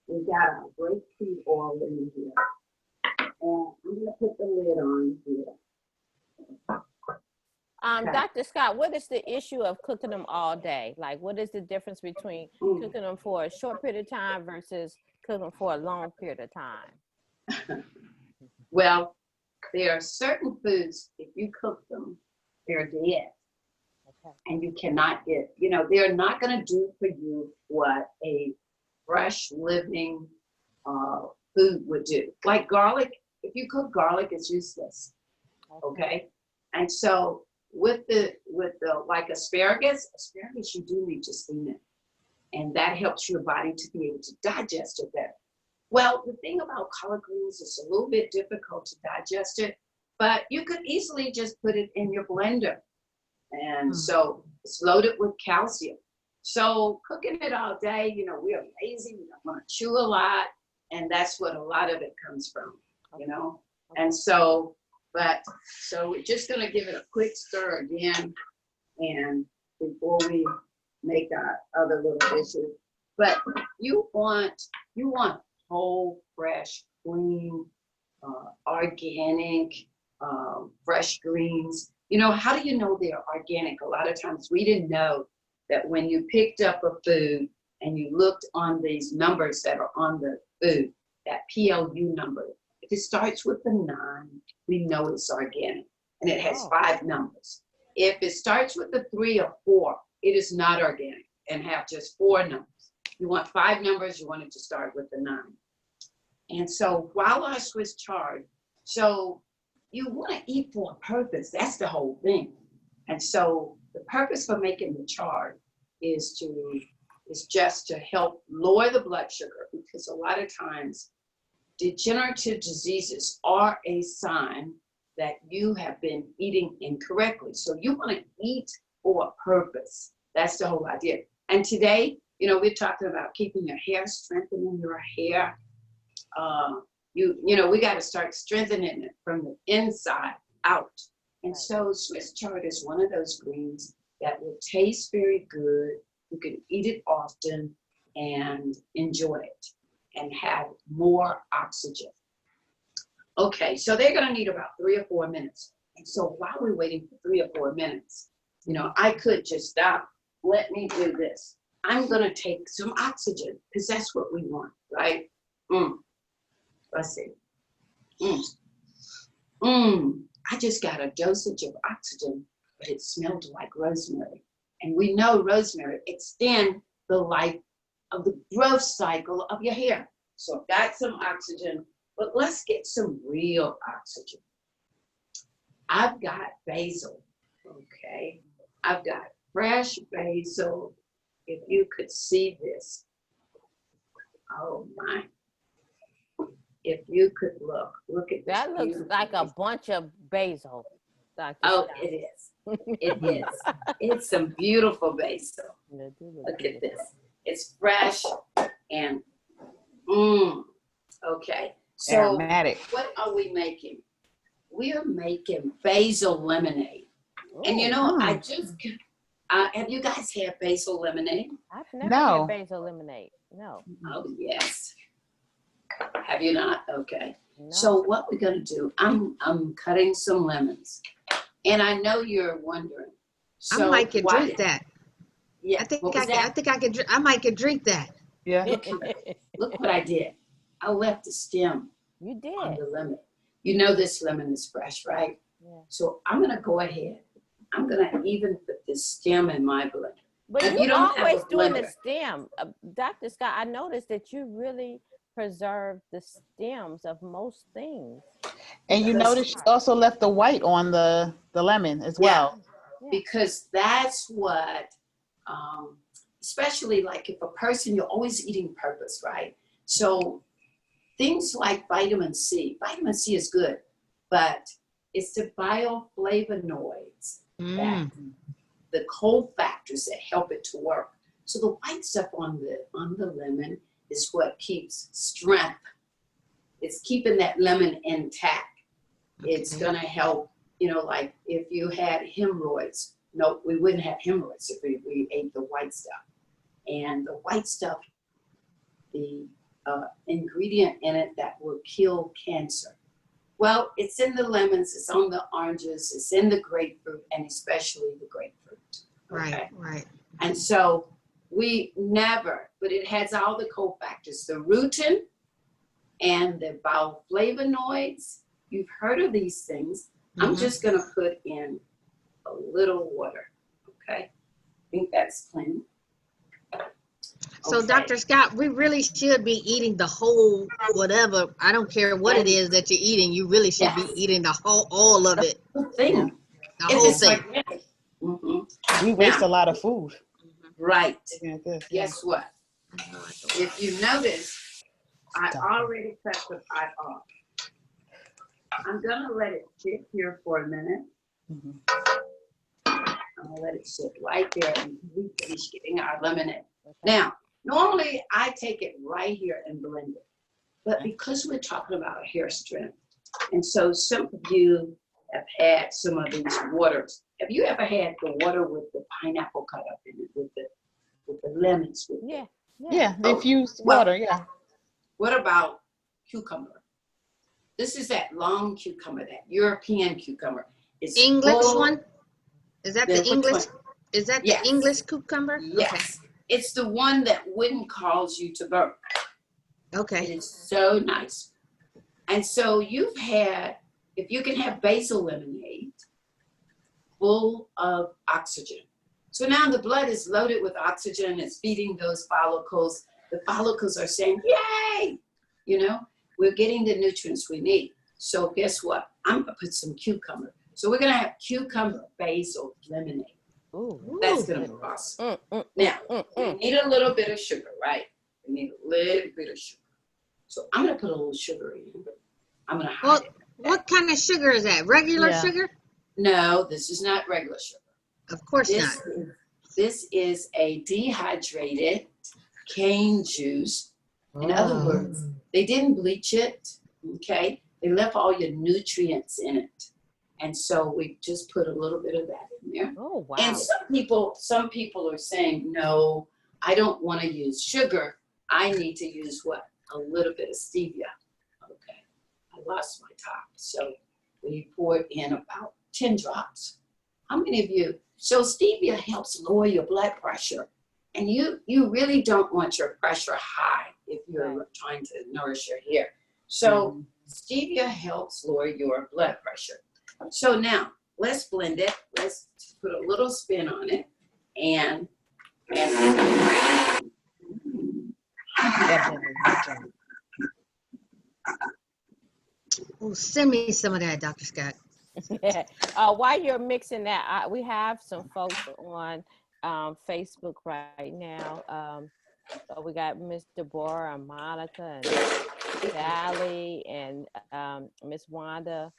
We got our grapeseed oil in here. And I'm going to put the lid on here. Okay. Dr. Scott, what is the issue of cooking them all day? Like, what is the difference between cooking them for a short period of time versus cooking them for a long period of time? Well, there are certain foods, if you cook them, they're dead. Okay. And you cannot get, they're not going to do for you what a fresh living food would do. Like garlic, if you cook garlic, it's useless. Okay. And so with the like asparagus, you do need to steam it. And that helps your body to be able to digest it better. Well, the thing about collard greens is a little bit difficult to digest it, but you could easily just put it in your blender. And so it's loaded with calcium. So cooking it all day, we are lazy, we don't want to chew a lot. And that's what a lot of it comes from, And so we're just going to give it a quick stir again. And before we make our other little dishes, but you want whole, fresh, clean, organic, fresh greens. How do you know they're organic? A lot of times we didn't know that when you picked up a food and you looked on these numbers that are on the food, that PLU number, if it starts with the 9, we know it's organic. And it has 5 numbers. If it starts with the 3 or 4, it is not organic and have just 4 numbers. You want 5 numbers, you want it to start with the 9. And so while our Swiss chard, so you want to eat for a purpose. That's the whole thing. And so the purpose for making the chard is just to help lower the blood sugar, because a lot of times degenerative diseases are a sign that you have been eating incorrectly. So you want to eat for a purpose. That's the whole idea. And today, we're talking about keeping your hair, strengthening your hair. We got to start strengthening it from the inside out. And so Swiss chard is one of those greens that will taste very good. You can eat it often and enjoy it and have more oxygen. Okay, so they're going to need about 3 or 4 minutes. And so while we're waiting for 3 or 4 minutes, I could just stop. Let me do this. I'm going to take some oxygen because that's what we want, right? Let's see. I just got a dosage of oxygen, but it smelled like rosemary. And we know rosemary extends the life of the growth cycle of your hair. So I've got some oxygen, but let's get some real oxygen. I've got basil, okay? I've got fresh basil. If you could see this. Oh my. If you could look at this. That looks like a bunch of basil. Dr. Oh, Scott. it is. It is. It's some beautiful basil. Look at this. It's fresh and okay. So Aromatic. what are we making? We are making basil lemonade. And Have you guys had basil lemonade? I've never No. had basil lemonade. No. Oh, yes. Have you not? Okay. No. So what we're gonna do, I'm cutting some lemons. And I know you're wondering. So I might could why drink did- that. Yeah, I think what was I that? think I could. I might could drink that. Yeah. Look what I did. I left the stem You on did. the lemon. You know this lemon is fresh, right? Yeah. So I'm gonna go ahead. I'm gonna even put this stem in my blender. But If you you don't have always a doing the blender- stem. Dr. Scott, I noticed that you really preserve the stems of most things. And you Because- notice she also left the white on the lemon as well. Because that's what, especially like if a person, you're always eating purpose, right? So things like vitamin C is good, but it's the bioflavonoids, that the cofactors that help it to work. So the white stuff on the lemon is what keeps strength. It's keeping that lemon intact. It's gonna help, like if you had hemorrhoids. No, we wouldn't have hemorrhoids if we ate the white stuff. And the white stuff, the ingredient in it that will kill cancer. Well, it's in the lemons, it's on the oranges, it's in the grapefruit, and especially the grapefruit. Okay? Right. And so we never, but it has all the cofactors, the rutin and the bioflavonoids. You've heard of these things. I'm just gonna put in a little water, okay? I think that's plenty. So, Okay. Dr. Scott, we really should be eating the whole whatever. I don't care what it is that you're eating. You really should be Yes. eating the whole, all of it, Good thing. the whole thing. Organic. Mhm. We waste Now- a lot of food. Right. Yeah, this. Guess what? If you notice, I already cut the pot off. I'm gonna let it sit here for a minute. Mhm. I'm gonna let it sit right there and we finish getting our lemonade. Okay. Now, normally I take it right here and blend it. But because we're talking about hair strength, and so some of you have had some of these waters. Have you ever had the water with the pineapple cut up in it, with the lemons? With Yeah. Yeah, the Oh, infused well- water, yeah. What about cucumber? This is that long cucumber, that European cucumber. It's English full- one? Is that the Which English? one? Is that Yes. the English cucumber? Yes, it's the one that wouldn't cause you to burp. Okay. It is so nice. And so you've had, if you can have basil lemonade full of oxygen. So now the blood is loaded with oxygen, it's feeding those follicles. The follicles are saying, yay, we're getting the nutrients we need. So guess what? I'm gonna put some cucumber. So we're gonna have cucumber basil lemonade. Ooh. That's gonna be awesome. Now, we Mm. need a little bit of sugar, right? We need a little bit of sugar. So I'm gonna put a little sugar in. I'm gonna hide it. What kind of sugar is that? Regular Yeah. sugar? No, this is not regular sugar. Of course not. This is a dehydrated cane juice. In other words, they didn't bleach it, okay? They left all your nutrients in it. And so we just put a little bit of that in there. Oh, wow. And some people are saying, no, I don't want to use sugar. I need to use what? A little bit of stevia. Okay, I lost my top. So we poured in about 10 drops. How many of you? So stevia helps lower your blood pressure. And you really don't want your pressure high if you're trying to nourish your hair. So stevia helps lower your blood pressure. So now let's blend it. Let's put a little spin on it and Oh, send me some of that, Dr. Scott. While you're mixing that, we have some folks on Facebook right now. So we got Miss Deborah and Monica and Sally and Miss Wanda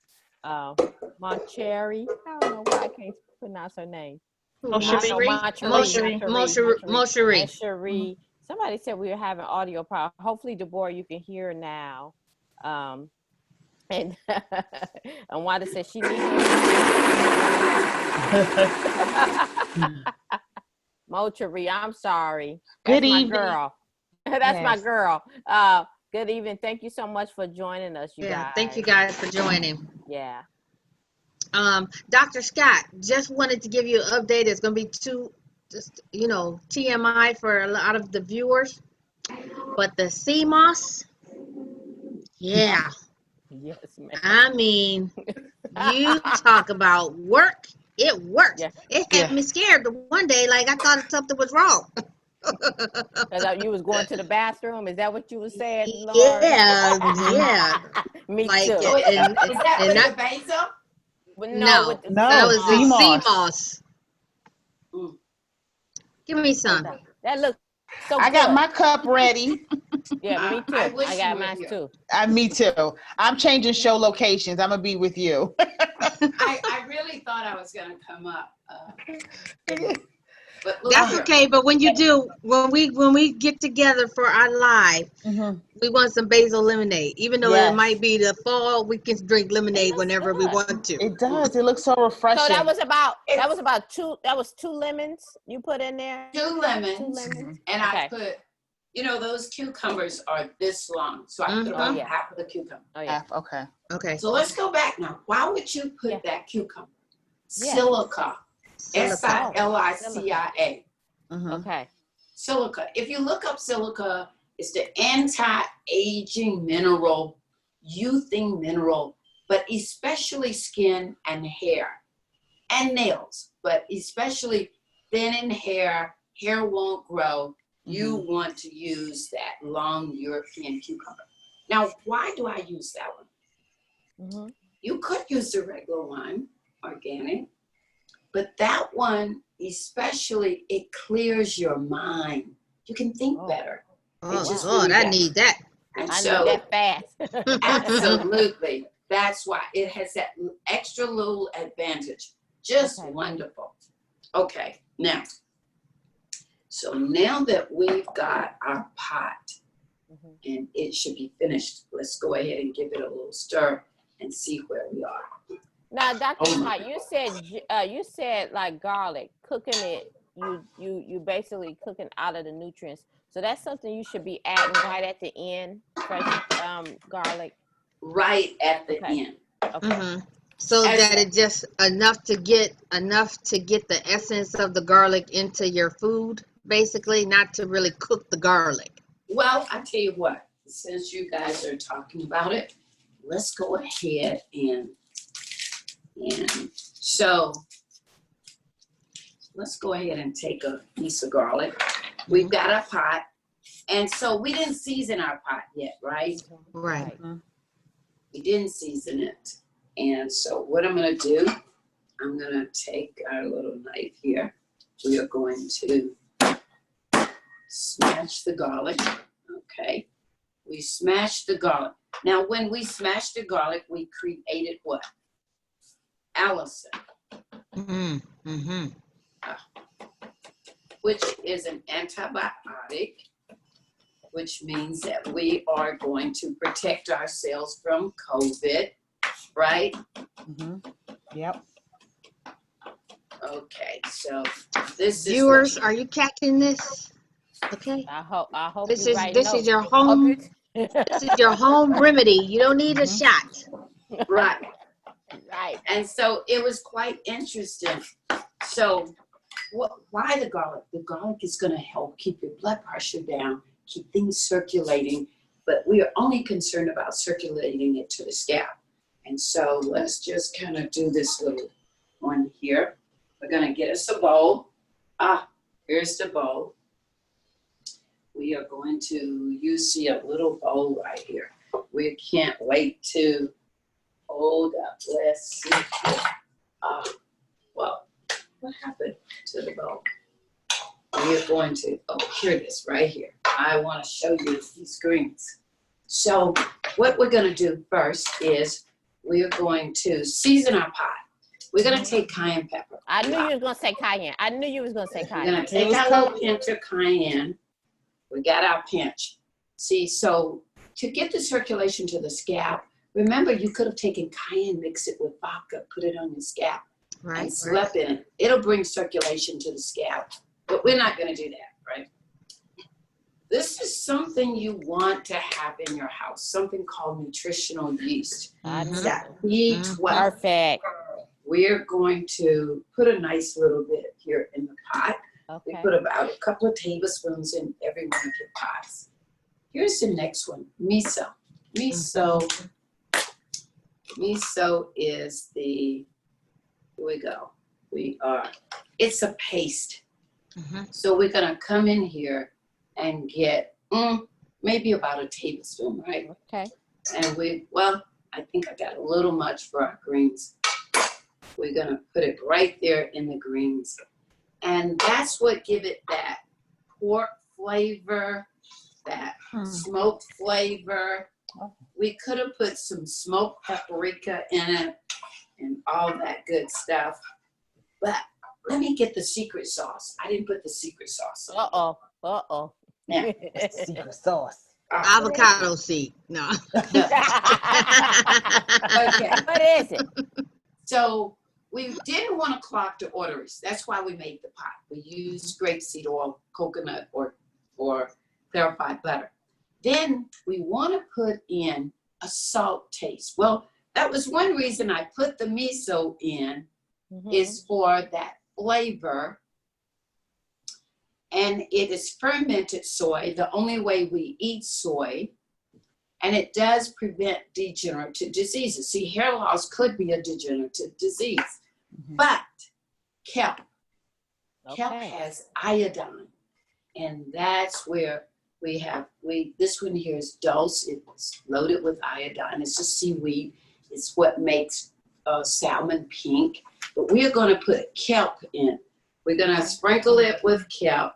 Moncherry. I don't know why I can't pronounce her name. Moncherie. Somebody said we were having audio problem. Hopefully, Deborah, you can hear now. And Wanda said she needs Mocherie, I'm sorry. Good That's my evening. girl. That's my Yes. girl. Good evening. Thank you so much for joining us, you guys. Thank you guys for joining. Yeah. Dr. Scott, just wanted to give you an update. It's going to be TMI for a lot of the viewers. But the CMOS, yeah. Yes, ma'am. I mean, you talk about work. It works. Yeah. It had me scared the one day, like I thought something was wrong. Because you was going to the bathroom. Is that what you was saying, Lord? Yeah. Me Like, too. Oh, is that and with the basil? But no, with the that was the CMOS. CMOS. Give me some. That looks so I good. got my cup ready. Yeah, me too. I wish I you got were mine here. too. Me too. I'm changing show locations. I'm gonna be with you. I really thought I was going to come up. But look That's here. okay, but when you do, when we get together for our live, we want some basil lemonade. Even though it might be the fall, we can drink lemonade whenever we want to. It does. It looks so refreshing. So that was two lemons you put in there. 2 lemons. 2 lemons. And I put, those cucumbers are this long. So I put about half of the cucumber. Oh, yeah. Okay. Okay. So let's go back now. Why would you put that cucumber? Yeah. Silica. Silicia. Okay. Silica. If you look up silica, it's the anti-aging mineral, youthing mineral, but especially skin and hair and nails, but especially thinning hair won't grow. You want to use that long European cucumber. Now, why do I use that one? You could use the regular one, organic, but that one, especially, it clears your mind. You can think better. Oh, I need that. And I so, need that fast. absolutely. That's why it has that extra little advantage. Just wonderful. Okay, now. So now that we've got our pot and it should be finished, let's go ahead and give it a little stir and see where we are. Now, Dr. Scott, you said like garlic, cooking it, you basically cooking out of the nutrients. So that's something you should be adding right at the end, fresh garlic. Right at the end. Okay. So that it just enough to get the essence of the garlic into your food, basically, not to really cook the garlic. Well, I tell you what, since you guys are talking about it, let's go ahead and so let's go ahead and take a piece of garlic. We've got a pot, and so we didn't season our pot yet, right? Right. We didn't season it. And so what I'm going to do, I'm going to take our little knife here. We are going to smash the garlic. Okay. We smashed the garlic. Now, when we smashed the garlic, we created what? Allicin. Which is an antibiotic, which means that we are going to protect ourselves from COVID. Right? Yep. Okay, so this viewers, are you catching this? Okay. I hope this you is your home. This is your home remedy. You don't need a shot. Right. Right. And so it was quite interesting. So why the garlic? The garlic is going to help keep your blood pressure down, keep things circulating, but we are only concerned about circulating it to the scalp. And so let's just kind of do this little one here. We're going to get us a bowl. Here's the bowl. We are going to, you see a little bowl right here. We can't wait to hold up. Let's see here. Well, what happened to the bowl? We are going to, here it is right here. I want to show you these greens. So what we're going to do first is we are going to season our pot. We're going to take cayenne pepper. I knew you was going to say cayenne. We're going to take our little pinch of cayenne. We got our pinch. See, so to get the circulation to the scalp, remember you could have taken cayenne, mixed it with vodka, put it on your scalp. Right. slept in it. It'll bring circulation to the scalp, but we're not going to do that, right? This is something you want to have in your house, something called nutritional yeast. It's got B12. Perfect. We're going to put a nice little bit here in the pot. We Okay. put about a couple of tablespoons in every one of your pots. Here's the next one, miso. Miso is the, here we go. It's a paste. So we're gonna come in here and get maybe about a tablespoon, right? Okay. And I think I got a little much for our greens. We're gonna put it right there in the greens. And that's what give it that pork flavor, that smoked flavor. We could have put some smoked paprika in it and all that good stuff. But let me get the secret sauce. I didn't put the secret sauce on. Uh-oh. Yeah. Secret sauce. Avocado seed. No. Okay. What is it? So we didn't want to clog the arteries. That's why we made the pot. We used grapeseed oil, coconut, or clarified butter. Then we want to put in a salt taste. Well, that was one reason I put the miso in, is for that flavor. And it is fermented soy, the only way we eat soy. And it does prevent degenerative diseases. See, hair loss could be a degenerative disease. But kelp has iodine. And that's where this one here is dulse. It's loaded with iodine. It's a seaweed. It's what makes salmon pink. But we're going to put kelp in. We're going to sprinkle it with kelp.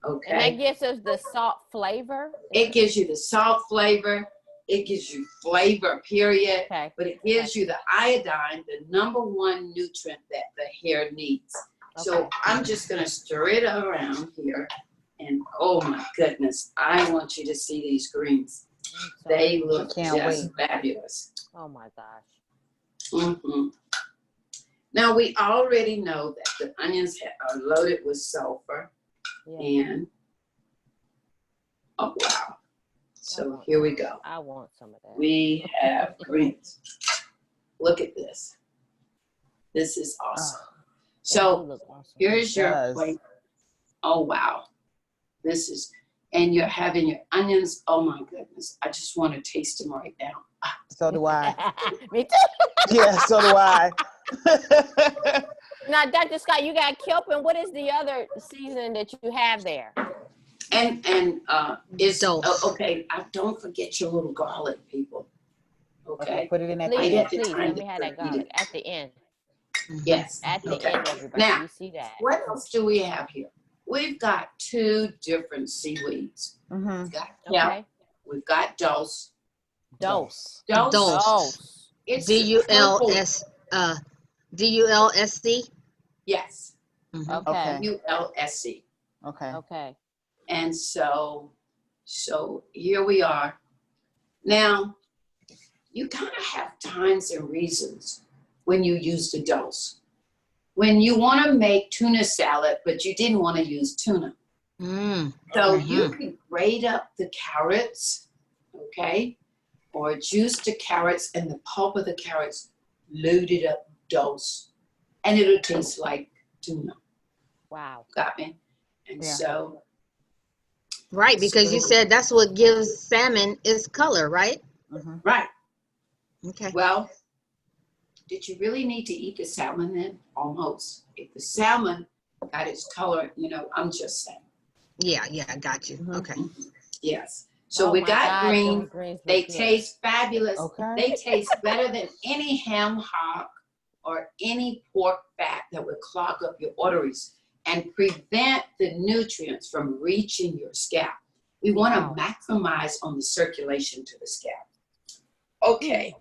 Okay. And that gives us the salt flavor? It gives you the salt flavor. It gives you flavor, period. Okay. But it gives you the iodine, the #1 nutrient that the hair needs. Okay. So I'm just going to stir it around here. And oh my goodness, I want you to see these greens. They look just fabulous. Oh my gosh. Now we already know that the onions are loaded with sulfur. And oh wow. So here we go. I want some of that. We have greens. Look at this. This is awesome. So here's your plate. Oh wow. This is, and you're having your onions. Oh my goodness. I just want to taste them right now. So do I. Me too. Yeah, so do I. Now, Dr. Scott, you got kelp, and what is the other seasoning that you have there? And it's okay. Don't forget your little garlic, people. Okay. Put it in that. Please, let me have that garlic at the end. Yes. At the end, everybody. Now, you see that. What else do we have here? We've got 2 different seaweeds. We've got kelp. We've got dulse. Dulse. It's D-U-L-S, D-U-L-S-C? Yes. Okay. U-L-S-C. Okay. And so here we are. Now, you kind of have times and reasons when you use the dulse. When you want to make tuna salad, but you didn't want to use tuna. So you can grate up the carrots, okay? Or juice the carrots and the pulp of the carrots, load it up with dulse, and it'll taste like tuna. Wow. Got me? And so. Right, because you said that's what gives salmon its color, right? Right. Okay. Well, did you really need to eat the salmon then? Almost. If the salmon got its color, I'm just saying. Yeah, I got you. Okay. Yes. So we got greens. They look taste fabulous. Okay. They taste better than any ham hock or any pork fat that would clog up your arteries and prevent the nutrients from reaching your scalp. We want to maximize on the circulation to the scalp. Okay.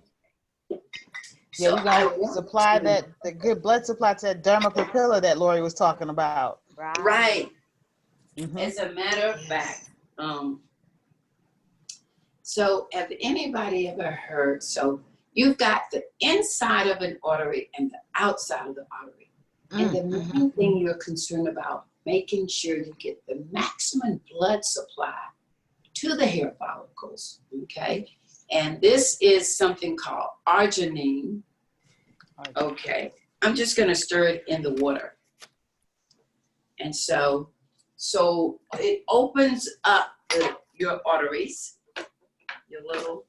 Yeah, we're gonna supply the good blood supply to that derma papilla that Lori was talking about. Right. As a matter of fact, so have anybody ever heard, so you've got the inside of an artery and the outside of the artery. And the main thing you're concerned about, making sure you get the maximum blood supply to the hair follicles, okay? And this is something called arginine. Okay, I'm just gonna stir it in the water. And so it opens up your arteries, your little.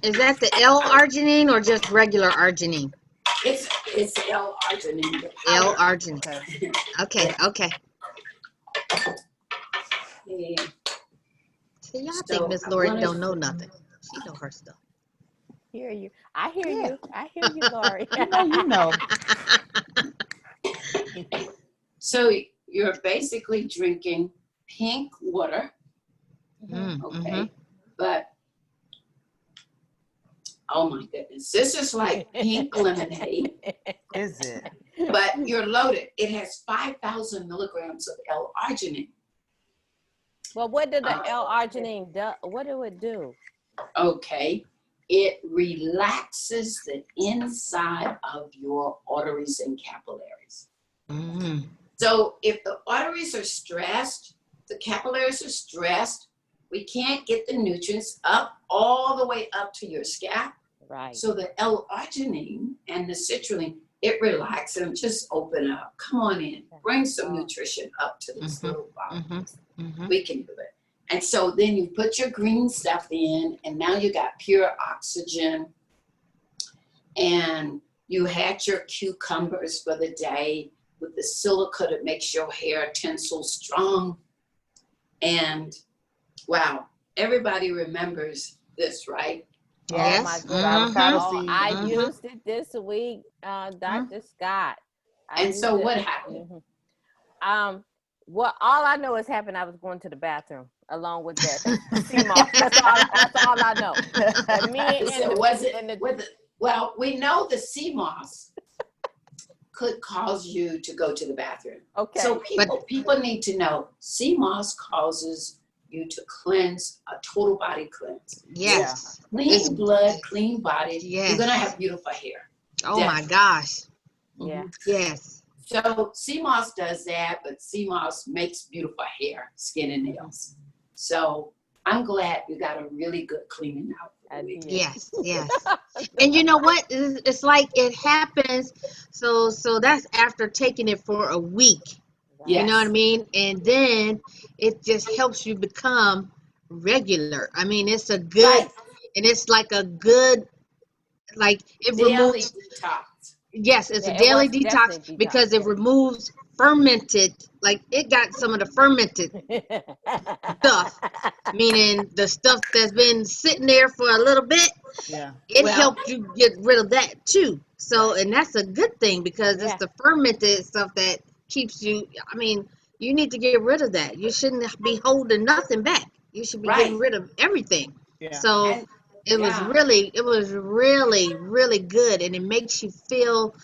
Is that the L-arginine or just regular arginine? It's L-arginine. L-arginine. Okay. Yeah. See, y'all think Miss Lori don't know nothing. She know her stuff. Hear you. I hear you. I hear you, Lori. You know. So you're basically drinking pink water, okay? But oh my goodness, this is like pink lemonade. Is it? But you're loaded. It has 5,000 milligrams of L-arginine. Well, what did the L-arginine do? What do it do? Okay, it relaxes the inside of your arteries and capillaries. So if the arteries are stressed, the capillaries are stressed, we can't get the nutrients up all the way up to your scalp. Right. So the L-arginine and the citrulline, it relaxes them, just open up. Come on in, bring some nutrition up to this little bottle. We can do it. And so then you put your green stuff in, and now you got pure oxygen. And you had your cucumbers for the day with the silica that makes your hair tinsel strong. And wow, everybody remembers this, right? Yes. Oh my goodness. I seed. used it this week, Dr. Scott. And so what happened? Well, all I know is happened. I was going to the bathroom along with that sea moss. That's all I know. Well, we know the sea moss could cause you to go to the bathroom. Okay. So people need to know sea moss causes you to cleanse, a total body cleanse. Yes. Clean blood, clean body. Yes. You're gonna have beautiful hair. Oh my gosh. Yeah. Yes. So sea moss does that, but sea moss makes beautiful hair, skin, and nails. So I'm glad you got a really good cleaning out. Yes. And you know what? It's like it happens. So that's after taking it for a week. Yes. You know what I mean? And then it just helps you become regular. I mean, it's a good, and it's like a good, like it daily removes. detox. Yes, it's a daily detox because it removes fermented, like it got some of the fermented stuff, meaning the stuff that's been sitting there for a little bit. Yeah. It helped you get rid of that too. So, and that's a good thing because it's the fermented stuff that keeps you, I mean, you need to get rid of that. You shouldn't be holding nothing back. You should be getting rid of everything. Yeah. So it was really, really good. And it makes you feel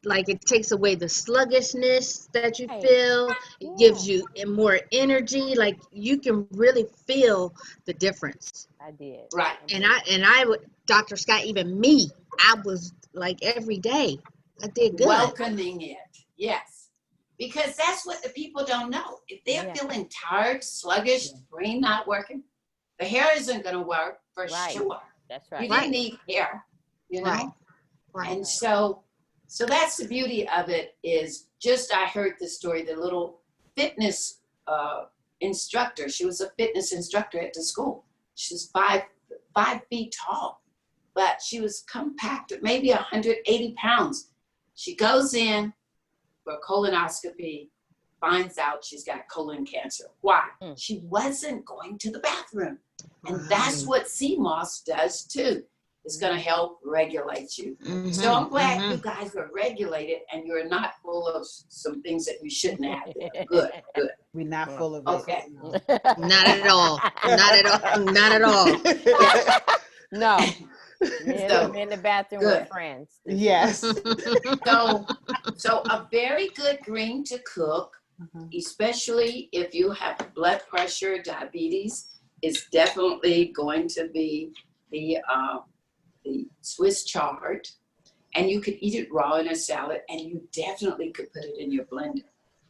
like it takes away the sluggishness that you feel. It gives you more energy. Like you can really feel the difference. I did. Right. And I would, Dr. Scott, even me, I was like every day. I did good. Welcoming it. Yes. Because that's what the people don't know. If they're feeling tired, sluggish, brain not working, the hair isn't going to work for sure. That's right. You didn't need hair, you know? Right. And so that's the beauty of it is just, I heard the story, the little fitness instructor. She was a fitness instructor at the school. She was 5 feet tall, but she was compact, maybe 180 pounds. She goes in for a colonoscopy, finds out she's got colon cancer. Why? She wasn't going to the bathroom. And that's what sea moss does too. It's going to help regulate you. So I'm glad you guys are regulated and you're not full of some things that you shouldn't have. Good. We're not full of it. Okay. Not at all. Not at all. No. Me in the bathroom with friends. Yes. So a very good green to cook, especially if you have blood pressure, diabetes, is definitely going to be the Swiss chard. And you could eat it raw in a salad, and you definitely could put it in your blender,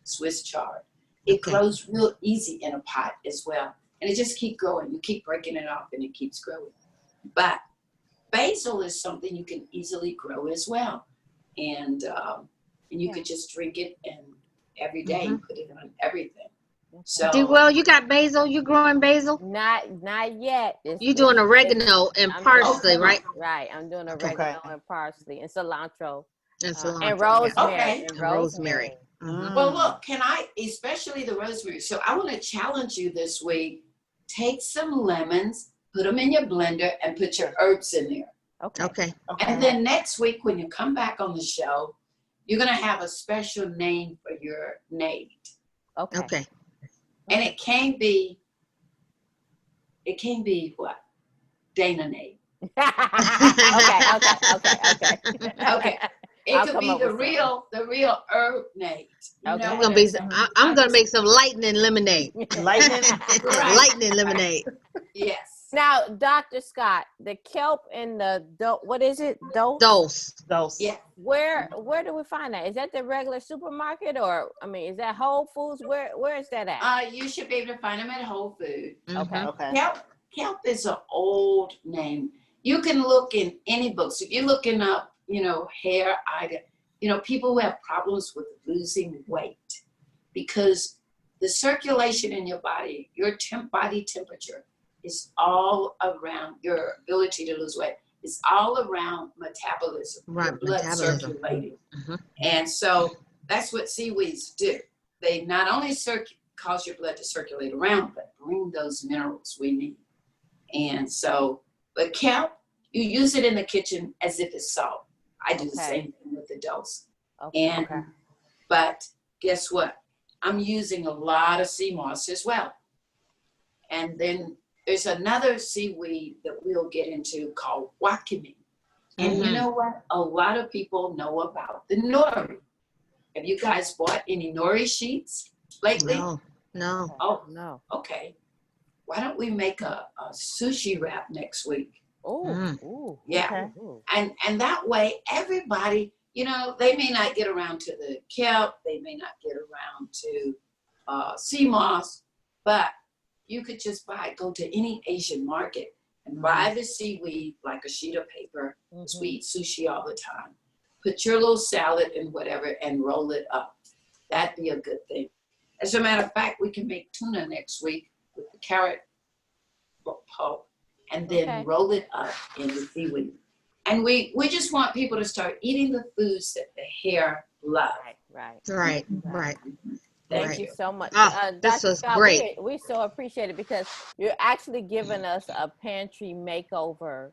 Swiss chard. It grows real easy in a pot as well. And it just keeps growing. You keep breaking it off and it keeps growing. But basil is something you can easily grow as well. And you could just drink it and every day you put it on everything. So Well, you got basil? You growing basil? Not yet. You doing oregano and parsley, right? Right. I'm doing oregano and parsley and cilantro. And cilantro. And rosemary. Okay. And rosemary. Well, look, especially the rosemary. So I want to challenge you this week. Take some lemons, put them in your blender, and put your herbs in there. Okay. And then next week, when you come back on the show, you're going to have a special name for your nade. Okay. And it can be what? Dana nade. Okay. It could be the real herb nade. I'm gonna make some lightning lemonade. Lightning lemonade. Yes. Now, Dr. Scott, the kelp and the what is it? Dose. Yeah. Where do we find that? Is that the regular supermarket, or is that Whole Foods? Where is that at? You should be able to find them at Whole Food. Okay. Kelp is an old name. You can look in any books. If you're looking up, hair, people who have problems with losing weight, because the circulation in your body, your body temperature is all around your ability to lose weight. It's all around metabolism, your blood circulating. And so that's what seaweeds do. They not only cause your blood to circulate around, but bring those minerals we need. And so, but kelp, you use it in the kitchen as if it's salt. I do the same thing with the dose. But guess what? I'm using a lot of sea moss as well. And then there's another seaweed that we'll get into called wakame. And you know what? A lot of people know about the nori. Have you guys bought any nori sheets lately? No. Oh, No. okay. Why don't we make a sushi wrap next week? Oh, yeah. Okay. And that way, everybody, they may not get around to the kelp, they may not get around to sea moss, but you could just go to any Asian market and buy the seaweed like a sheet of paper, because we eat sushi all the time. Put your little salad and whatever and roll it up. That'd be a good thing. As a matter of fact, we can make tuna next week with the carrot pulp and then roll it up in the seaweed. And we just want people to start eating the foods that the hair love. Right. Thank you so much. This was Scott, great. We so appreciate it, because you're actually giving us a pantry makeover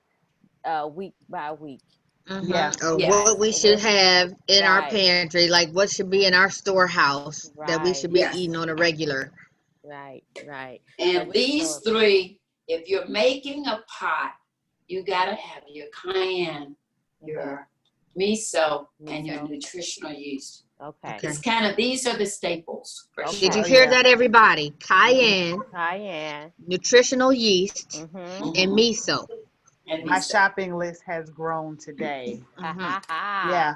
week by week. What we should have in our pantry, like what should be in our storehouse that we should be eating on a regular. Right. And these three, if you're making a pot, you got to have your cayenne, your miso, and your nutritional yeast. Okay. It's these are the staples. Did you hear that, everybody? Cayenne, nutritional yeast, and miso. And my shopping list has grown today. Yeah.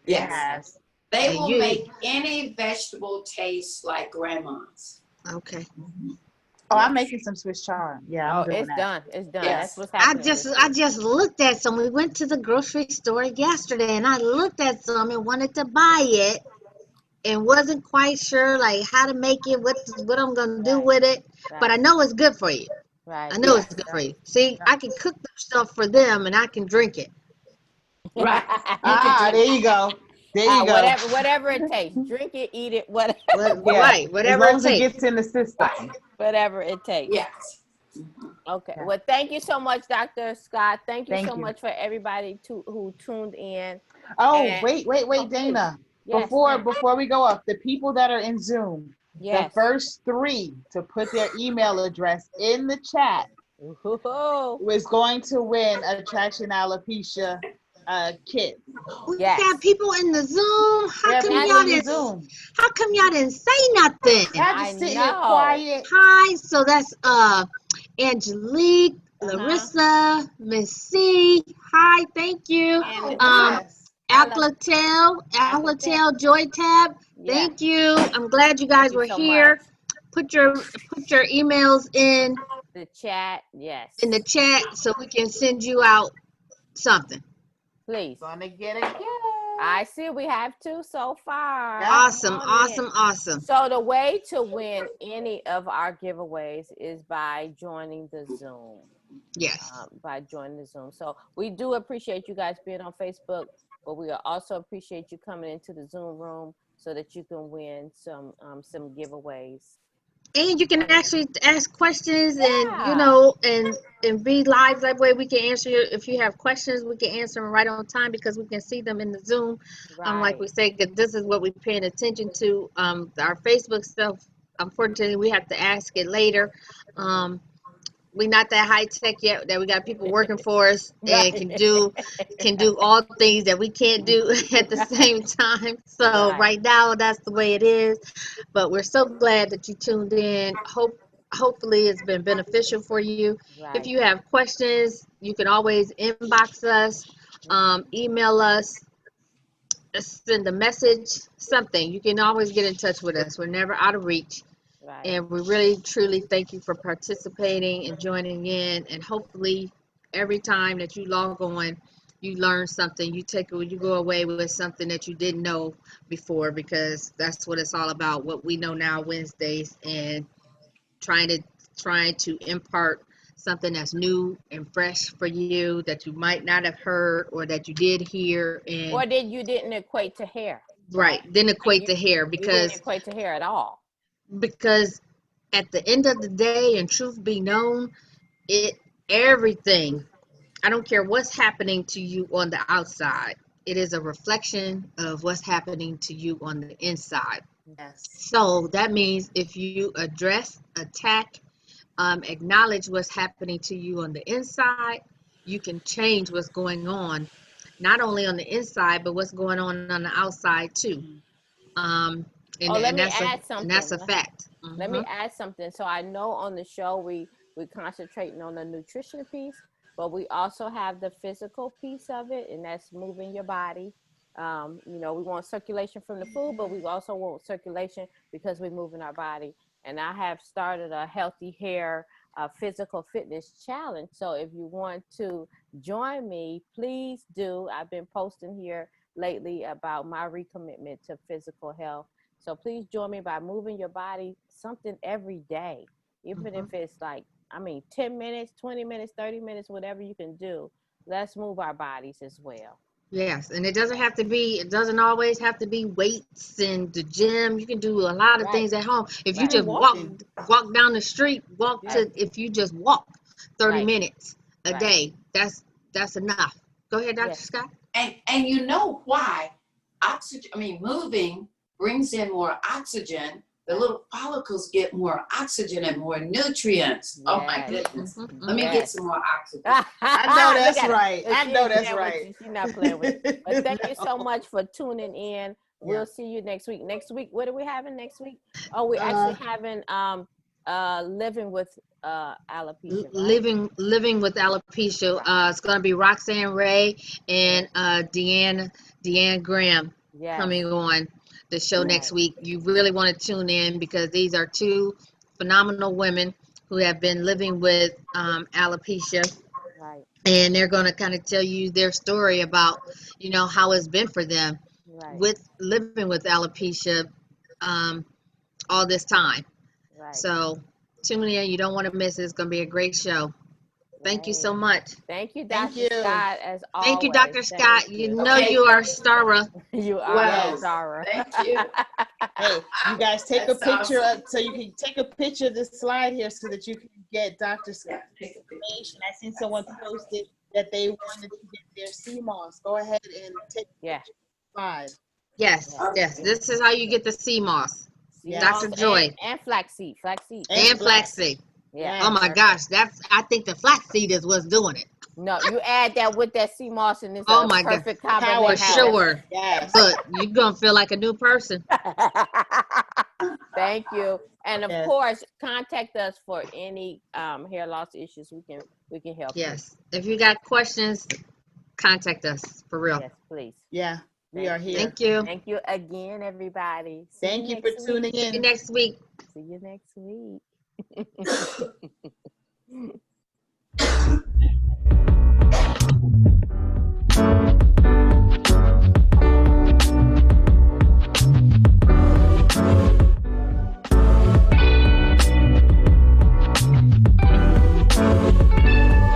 Yes. They will make any vegetable taste like grandma's. Okay. Oh, I'm making some Swiss chard. Yeah. It's done. It's done. Yes. That's what's happening. I just looked at some. We went to the grocery store yesterday, and I looked at some and wanted to buy it, and wasn't quite sure like how to make it, what I'm gonna do with it. But I know it's good for you. Right. I know it's good for you. See, I can cook the stuff for them, and I can drink it. Right. There you go. There you go. Whatever it takes. Drink it, eat it, whatever. Right. Whatever as long as it it takes. gets in the system. Whatever it takes. Yes. Okay. Well, thank you so much, Dr. Scott. Thank you so much for everybody who tuned in. Oh, wait, Dana. Yes, before we go up, the people that are in Zoom, the first 3 to put their email address in the chat was going to win a Traction Alopecia kit. We got people in the Zoom. How come y'all didn't say nothing? I just sit here quiet. Hi, so that's Angelique, Larissa, Miss C. Hi, thank you. Oh, And yes. Alatel, Joy Tab. yeah, Thank you. I'm glad you thank guys you were so much. here. Put your emails The chat, in the yes, chat so we can send you out something. please. Gonna get a gift. I see we have two so far. Yeah. Come Awesome, on in. awesome, awesome. So the way to win any of our giveaways is by joining the Zoom. Yes. By joining the Zoom. So we do appreciate you guys being on Facebook, but we also appreciate you coming into the Zoom room so that you can win some giveaways. And you can actually ask questions and Yeah. and be live that way we can answer you if you have questions we can answer them right on time because we can see them in the Zoom. Like Right. we say, 'cause this is what we're paying attention to. Our Facebook stuff, unfortunately, we have to ask it later. Um, we're not that high tech yet that we got people working for us and Right. can do all things that we can't do at the same time. So Right. right now that's the way it is. But we're so glad that you tuned in. Hopefully it's been beneficial for you. If Right. you have questions, you can always inbox us, email us, send a message, something. You can always get in touch with us. We're never out of reach. Right. And we really, truly thank you for participating and joining in. And hopefully, every time that you log on, you learn something. You go away with something that you didn't know before, because that's what it's all about. What we know now Wednesdays, and trying to impart something that's new and fresh for you that you might not have heard or that you did hear and Or you didn't equate to hair, right? right, then Like equate to hair, you didn't because equate to hair at all. because at the end of the day, and truth be known, it everything, I don't care what's happening to you on the outside, it is a reflection of what's happening to you on the inside. Yes. So that means if you address, attack, acknowledge what's happening to you on the inside, you can change what's going on, not only on the inside, but what's going on the outside too. Mhm. Um, Oh, let and me that's add a something. fact. Let me add something. So I know on the show we concentrating on the nutrition piece, but we also have the physical piece of it, and that's moving your body. We want circulation from the food, but we also want circulation because we're moving our body. And I have started a healthy hair physical fitness challenge. So if you want to join me, please do. I've been posting here lately about my recommitment to physical health. So please join me by moving your body something every day, even if it's 10 minutes, 20 minutes, 30 minutes, whatever you can do. Let's move our bodies as well. Yes, and it doesn't always have to be weights and the gym. You can do a lot of Right. things at home. If you Right. just Walking. walk down the street, Yeah. if you just walk 30 Right. minutes a Right. day, that's enough. Go ahead, Dr. Yes. Scott. And you know why? Moving brings in more oxygen. The little follicles get more oxygen and more nutrients. Oh my Yes. goodness. Mhm, Let me mhm. get some more oxygen. I know Look that's at her. right. Look, I she know ain't that's playing with right. you. She's not playing with you. But thank you so No. much for tuning in. We'll Yeah. see you next week. Next week, what are we having next week? Oh, we're Uh, actually having living with alopecia, right? Living with alopecia. Right. It's going to be Roxanne Ray and Deanne Graham Yes. coming on the show Right. next week. You really want to tune in because these are two phenomenal women who have been living with alopecia, Right. and they're going to kind of tell you their story about how it's been for them Right. with living with alopecia um, all this time. Right. So tune in. You don't want to miss it. It's going to be a great show. Thank you so Right. much. Thank you, Thank Dr. you. Scott, as Thank you, always. Dr. Thank Scott. You you. know Okay, you are a thank you. star. You are Well, a star. thank you. Hey, you guys take a That's picture awesome. so you can take a picture of this slide here so that you can get Dr. Yeah, Scott's take a picture. information. I seen someone posted that they wanted to get their CMOS. Go ahead and take a Yeah. picture of the slide. Yes, yes. This is how you get the sea moss. Sea Yes. moss Dr. Joy. and flaxseed. Flaxseed. And And flax. flaxseed. Yeah. Oh Yes. my gosh, I think the flaxseed is what's doing it. No, you add that with that sea moss and it's Oh a my God. perfect For combination. sure. Yes. Look, you're going to feel like a new person. Thank you. And of Yes. course, contact us for any hair loss issues. We can help Yes. If you got questions, contact us for you. real. Yes, please. Yeah, we are here. Thank you. Thank you again, everybody. See Thank you you for next tuning week. See you in. next week. See you next week.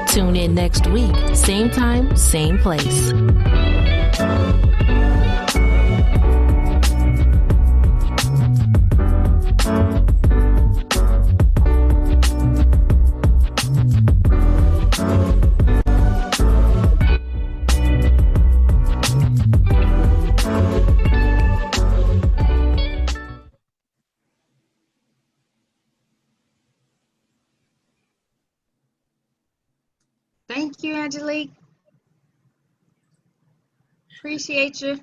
Tune in next week, same time, same place. Thank you, Angelique. Appreciate you.